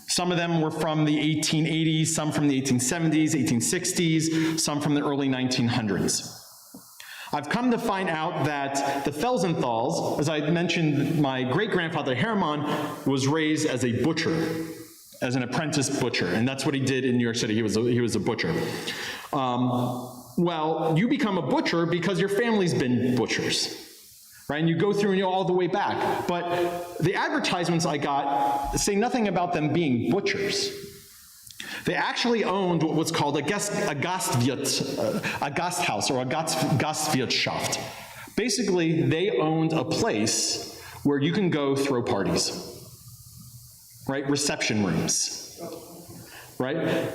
Some of them were from the 1880s, some from the 1870s, 1860s, some from the early 1900s. I've come to find out that the Felsenthals, as I mentioned, my great-grandfather Hermann was raised as a butcher, as an apprentice butcher, and that's what he did in New York City. He was a butcher. Well, you become a butcher because your family's been butchers, right? And you go through and you all the way back. But the advertisements I got say nothing about them being butchers. They actually owned what was called a Gasthaus or a Gastwirtschaft. Basically, they owned a place where you can go throw parties. Right, reception rooms, right?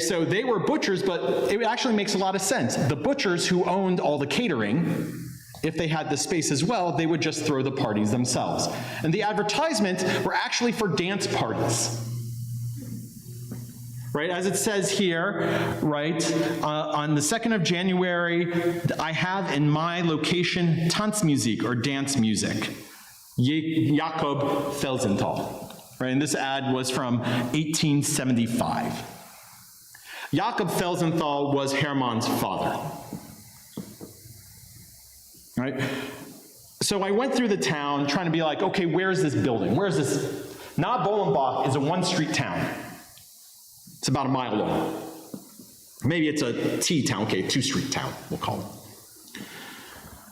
So they were butchers, but it actually makes a lot of sense. The butchers who owned all the catering, if they had the space as well, they would just throw the parties themselves. And the advertisements were actually for dance parties. Right, as it says here, right, on the 2nd of January, I have in my location Tanzmusik or dance music. Jakob Felsenthal. Right, and this ad was from 1875. Jakob Felsenthal was Hermann's father. Right? So I went through the town trying to be like, okay, where's this building? Where's this? Naht-Bolenbach is a one-street town. It's about a mile long. Maybe it's a T-town, okay, two-street town, we'll call it.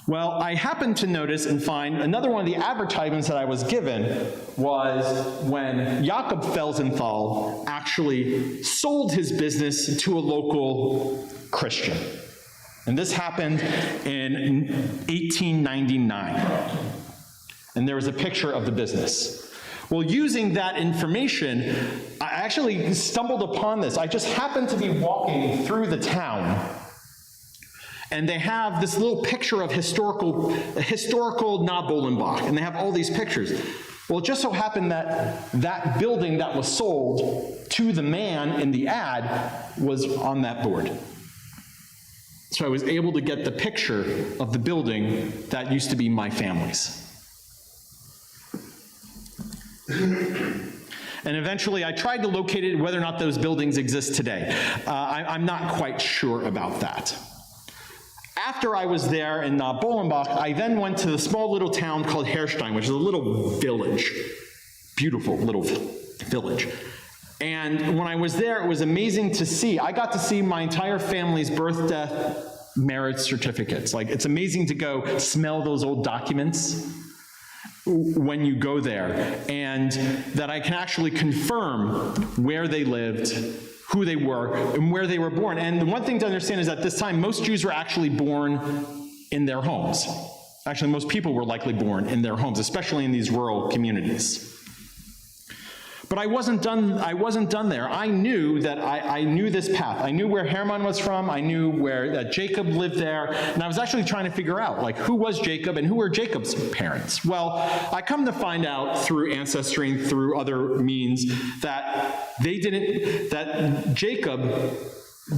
Well, I happened to notice and find another one of the advertisements that I was given was when Jakob Felsenthal actually sold his business to a local Christian. And this happened in 1899. And there was a picture of the business. Well, using that information, I actually stumbled upon this. I just happened to be walking through the town, and they have this little picture of historical Naht-Bolenbach, and they have all these pictures. Well, it just so happened that that building that was sold to the man in the ad was on that board. So I was able to get the picture of the building that used to be my family's. And eventually I tried to locate it, whether or not those buildings exist today. I'm not quite sure about that. After I was there in Naht-Bolenbach, I then went to the small little town called Herstein, which is a little village, beautiful little village. And when I was there, it was amazing to see. I got to see my entire family's birth, death, marriage certificates. Like, it's amazing to go smell those old documents when you go there, and that I can actually confirm where they lived, who they were, and where they were born. And the one thing to understand is at this time, most Jews were actually born in their homes. Actually, most people were likely born in their homes, especially in these rural communities. But I wasn't done there. I knew that I knew this path. I knew where Hermann was from. I knew where Jacob lived there. And I was actually trying to figure out, like, who was Jacob and who were Jacob's parents? Well, I come to find out through ancestry and through other means that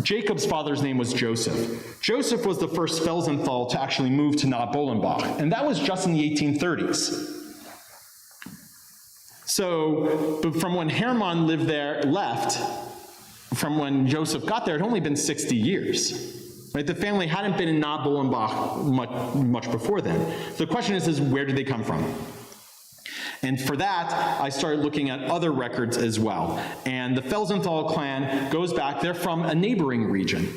Jacob's father's name was Joseph. Joseph was the first Felsenthal to actually move to Naht-Bolenbach, and that was just in the 1830s. So, but from when Hermann left, from when Joseph got there, it had only been 60 years. Right? The family hadn't been in Naht-Bolenbach much before then. The question is where did they come from? And for that, I started looking at other records as well. And the Felsenthal clan goes back, they're from a neighboring region.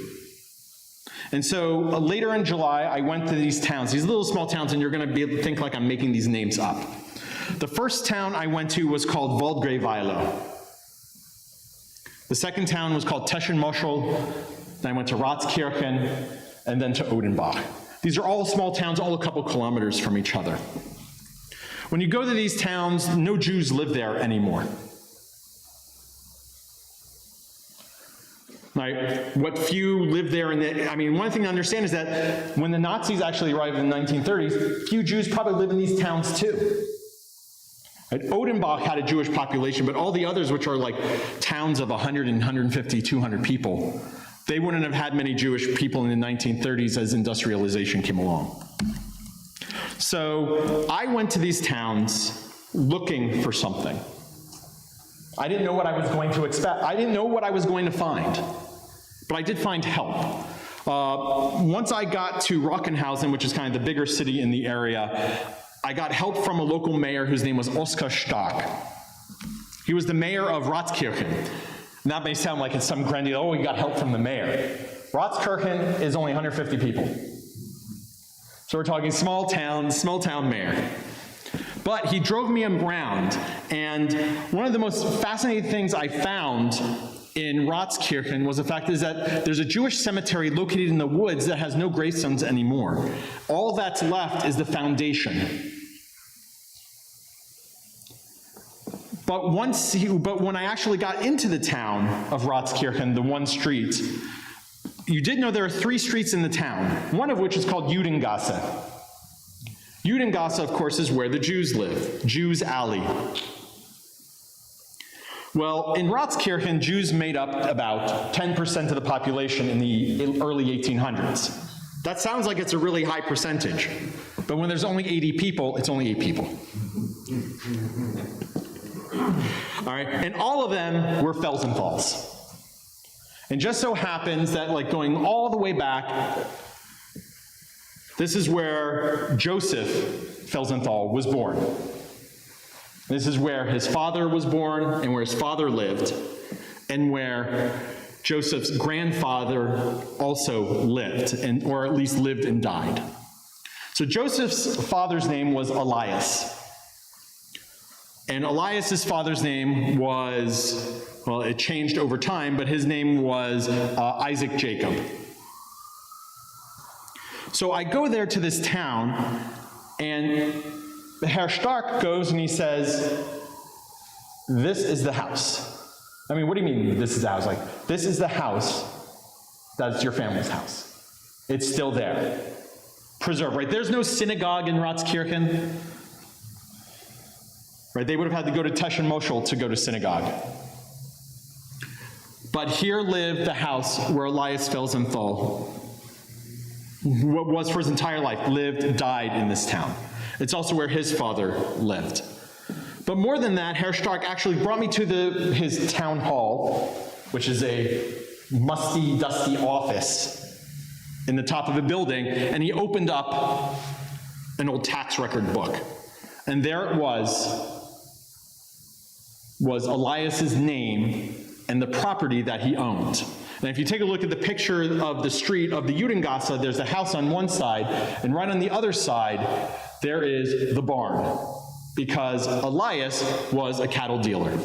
And so later in July, I went to these towns, these little small towns, and you're gonna be able to think like I'm making these names up. The first town I went to was called Waldgräweiler. The second town was called Teschenmoschel. Then I went to Ratskirchen, and then to Odenbach. These are all small towns, all a couple kilometers from each other. When you go to these towns, no Jews live there anymore. Right? What few live there, one thing to understand is that when the Nazis actually arrived in the 1930s, few Jews probably live in these towns too. Right? Odenbach had a Jewish population, but all the others, which are like towns of 100 and 150, 200 people, they wouldn't have had many Jewish people in the 1930s as industrialization came along. So I went to these towns looking for something. I didn't know what I was going to expect. I didn't know what I was going to find, but I did find help. Once I got to Rockenhausen, which is kind of the bigger city in the area, I got help from a local mayor whose name was Oskar Stark. He was the mayor of Ratskirchen. And that may sound like it's some grandiose, oh, we got help from the mayor. Ratskirchen is only 150 people. So we're talking small town mayor. But he drove me around, and one of the most fascinating things I found in Ratskirchen was the fact is that there's a Jewish cemetery located in the woods that has no gravestones anymore. All that's left is the foundation. But when I actually got into the town of Ratskirchen, the one street, you did know there are 3 streets in the town, one of which is called Judengasse. Judengasse, of course, is where the Jews live, Jews' Alley. Well, in Ratskirchen, Jews made up about 10% of the population in the early 1800s. That sounds like it's a really high percentage. But when there's only 80 people, it's only 8 people. All right, and all of them were Felsenthals. And just so happens that, like, going all the way back, this is where Joseph Felsenthal was born. This is where his father was born and where his father lived, and where Joseph's grandfather also lived, or at least lived and died. So Joseph's father's name was Elias. And Elias's father's name was, well, it changed over time, but his name was Isaac Jacob. So I go there to this town, and Herr Stark goes and he says, this is the house. I mean, what do you mean, this is the house? Like, this is the house that's your family's house. It's still there. Preserved, right? There's no synagogue in Ratskirchen. Right? They would have had to go to Tesh and Moshel to go to synagogue. But here lived the house where Elias Felsenthal, what was for his entire life, lived, died in this town. It's also where his father lived. But more than that, Herr Stark actually brought me to his town hall, which is a musty, dusty office in the top of a building, and he opened up an old tax record book. And there it was Elias's name and the property that he owned. And if you take a look at the picture of the street of the Judengasse, there's a house on one side, and right on the other side, there is the barn, because Elias was a cattle dealer.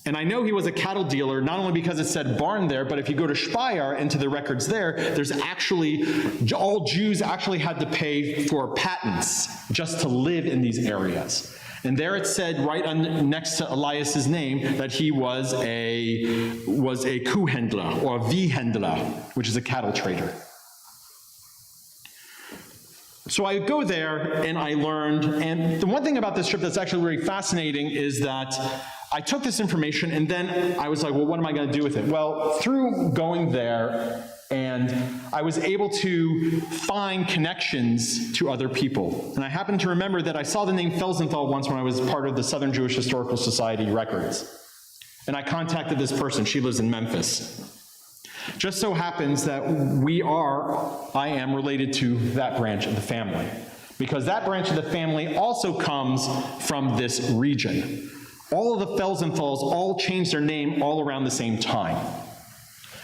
And I know he was a cattle dealer not only because it said barn there, but if you go to Speyer, into the records there, there's actually, all Jews actually had to pay for patents just to live in these areas. And there it said right next to Elias's name that he was a Kuhhändler, or a Viehhändler, which is a cattle trader. So I go there and I learned, and the one thing about this trip that's actually really fascinating is that I took this information and then I was like, well, what am I going to do with it? Well, through going there, and I was able to find connections to other people. And I happen to remember that I saw the name Felsenthal once when I was part of the Southern Jewish Historical Society records. And I contacted this person. She lives in Memphis. Just so happens that I am related to that branch of the family, because that branch of the family also comes from this region. All of the Felsenthals all changed their name all around the same time.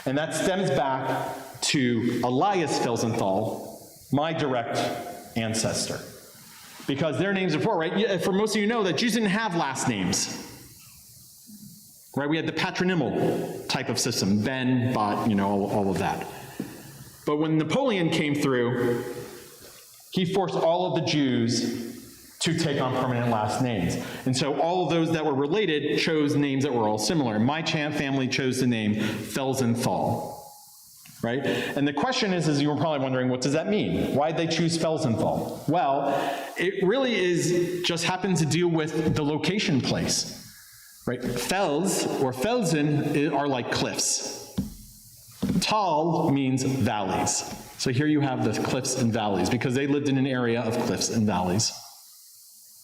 And that stems back to Elias Felsenthal, my direct ancestor. Because their names before, right? For most of you know that Jews didn't have last names. Right? We had the patronymal type of system, Ben, Bat, all of that. But when Napoleon came through, he forced all of the Jews to take on permanent last names. And so all of those that were related chose names that were all similar. My family chose the name Felsenthal, right? And the question is, you were probably wondering, what does that mean? Why did they choose Felsenthal? Well, it really just happens to deal with the location place, right? Fels, or Felsen, are like cliffs. Tal means valleys. So here you have the cliffs and valleys, because they lived in an area of cliffs and valleys.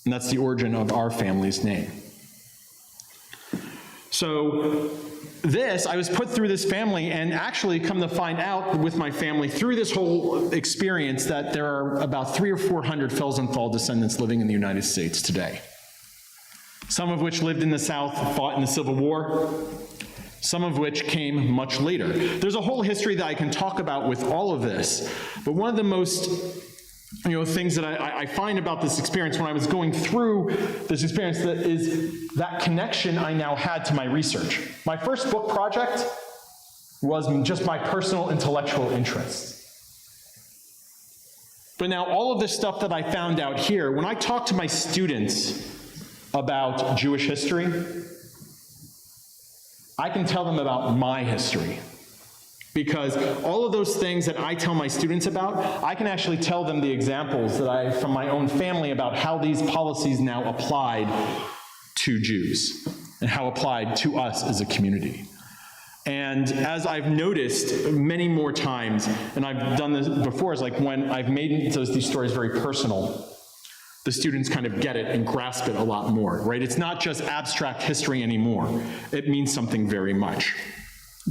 And that's the origin of our family's name. So I was put through this family, and actually come to find out with my family through this whole experience that there are about 300 or 400 Felsenthal descendants living in the United States today. Some of which lived in the South, fought in the Civil War, some of which came much later. There's a whole history that I can talk about with all of this, but one of the most things that I find about this experience when I was going through this experience is that connection I now had to my research. My first book project was just my personal intellectual interest. But now all of this stuff that I found out here, when I talk to my students about Jewish history, I can tell them about my history. Because all of those things that I tell my students about, I can actually tell them the examples that from my own family about how these policies now applied to Jews and how applied to us as a community. And as I've noticed many more times, and I've done this before, is like when I've made these stories very personal, the students kind of get it and grasp it a lot more, right? It's not just abstract history anymore. It means something very much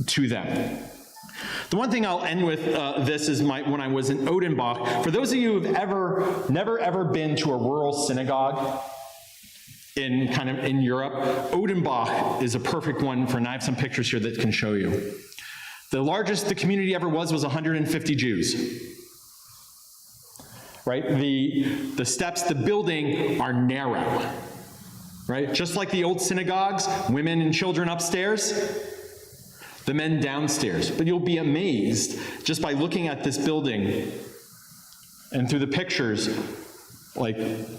to them. The one thing I'll end with this is when I was in Odenbach. For those of you who've never ever been to a rural synagogue in Europe, Odenbach is a perfect one for, and I have some pictures here that can show you. The largest the community ever was 150 Jews. Right? The steps, the building are narrow. Right? Just like the old synagogues, women and children upstairs, the men downstairs. But you'll be amazed just by looking at this building and through the pictures, like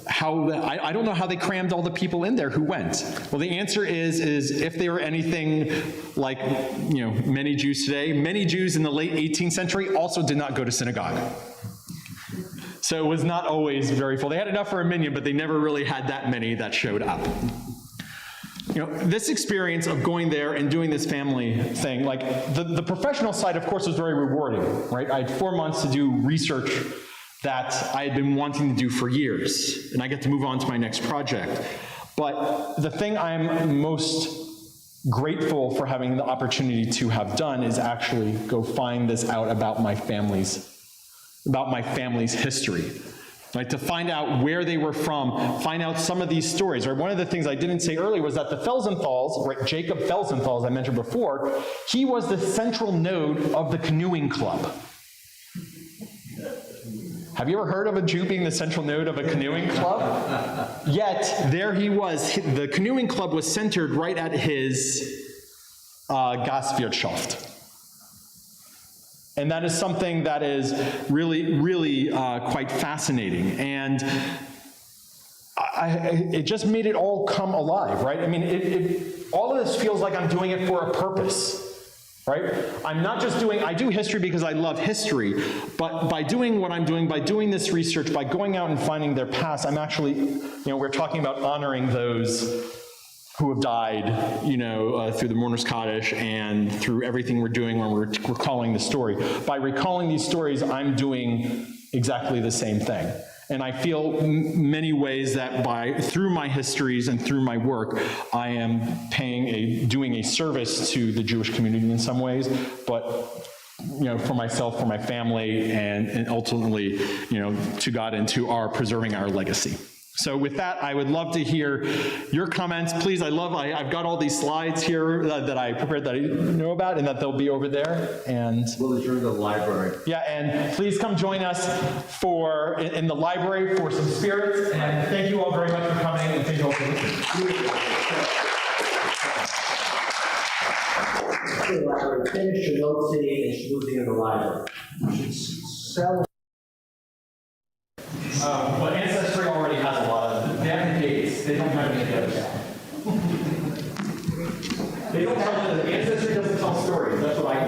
how, I don't know how they crammed all the people in there who went. Well, the answer is if they were anything like, many Jews today, many Jews in the late 18th century also did not go to synagogue. So it was not always very full. They had enough for a minyan, but they never really had that many that showed up. This experience of going there and doing this family thing, like the professional side, of course, was very rewarding, right? I had 4 months to do research that I had been wanting to do for years, and I get to move on to my next project. But the thing I'm most grateful for having the opportunity to have done is actually go find this out about my family's history. Right, to find out where they were from, find out some of these stories. Right, one of the things I didn't say earlier was that the Felsenthals, right, Jacob Felsenthal, as I mentioned before, he was the central node of the canoeing club. Have you ever heard of a Jew being the central node of a canoeing club? Yet, there he was. The canoeing club was centered right at his Gastwirtschaft. And that is something that is really, really quite fascinating. And it just made it all come alive, right? I mean, all of this feels like I'm doing it for a purpose, right? I'm not just I do history because I love history, but by doing what I'm doing, by doing this research, by going out and finding their past, I'm actually, we're talking about honoring those who have died, through the Mourner's Kaddish and through everything we're doing when we're recalling the story. By recalling these stories, I'm doing exactly the same thing. And I feel many ways that through my histories and through my work, I am doing a service to the Jewish community in some ways, but for myself, for my family, and ultimately, to God and to preserving our legacy. So with that, I would love to hear your comments. Please, I've got all these slides here that I prepared that I know about, and that they'll be over there. And we'll adjourn to the library. Yeah, and please come join us in the library for some spirits. And thank you all very much for coming, and thank you all for listening. Finish your note seeing and schmoozing in the library. You should sell. But Ancestry already has a lot of, they have the dates, they don't have any of the other stuff. They don't tell, the Ancestry doesn't tell stories, that's what I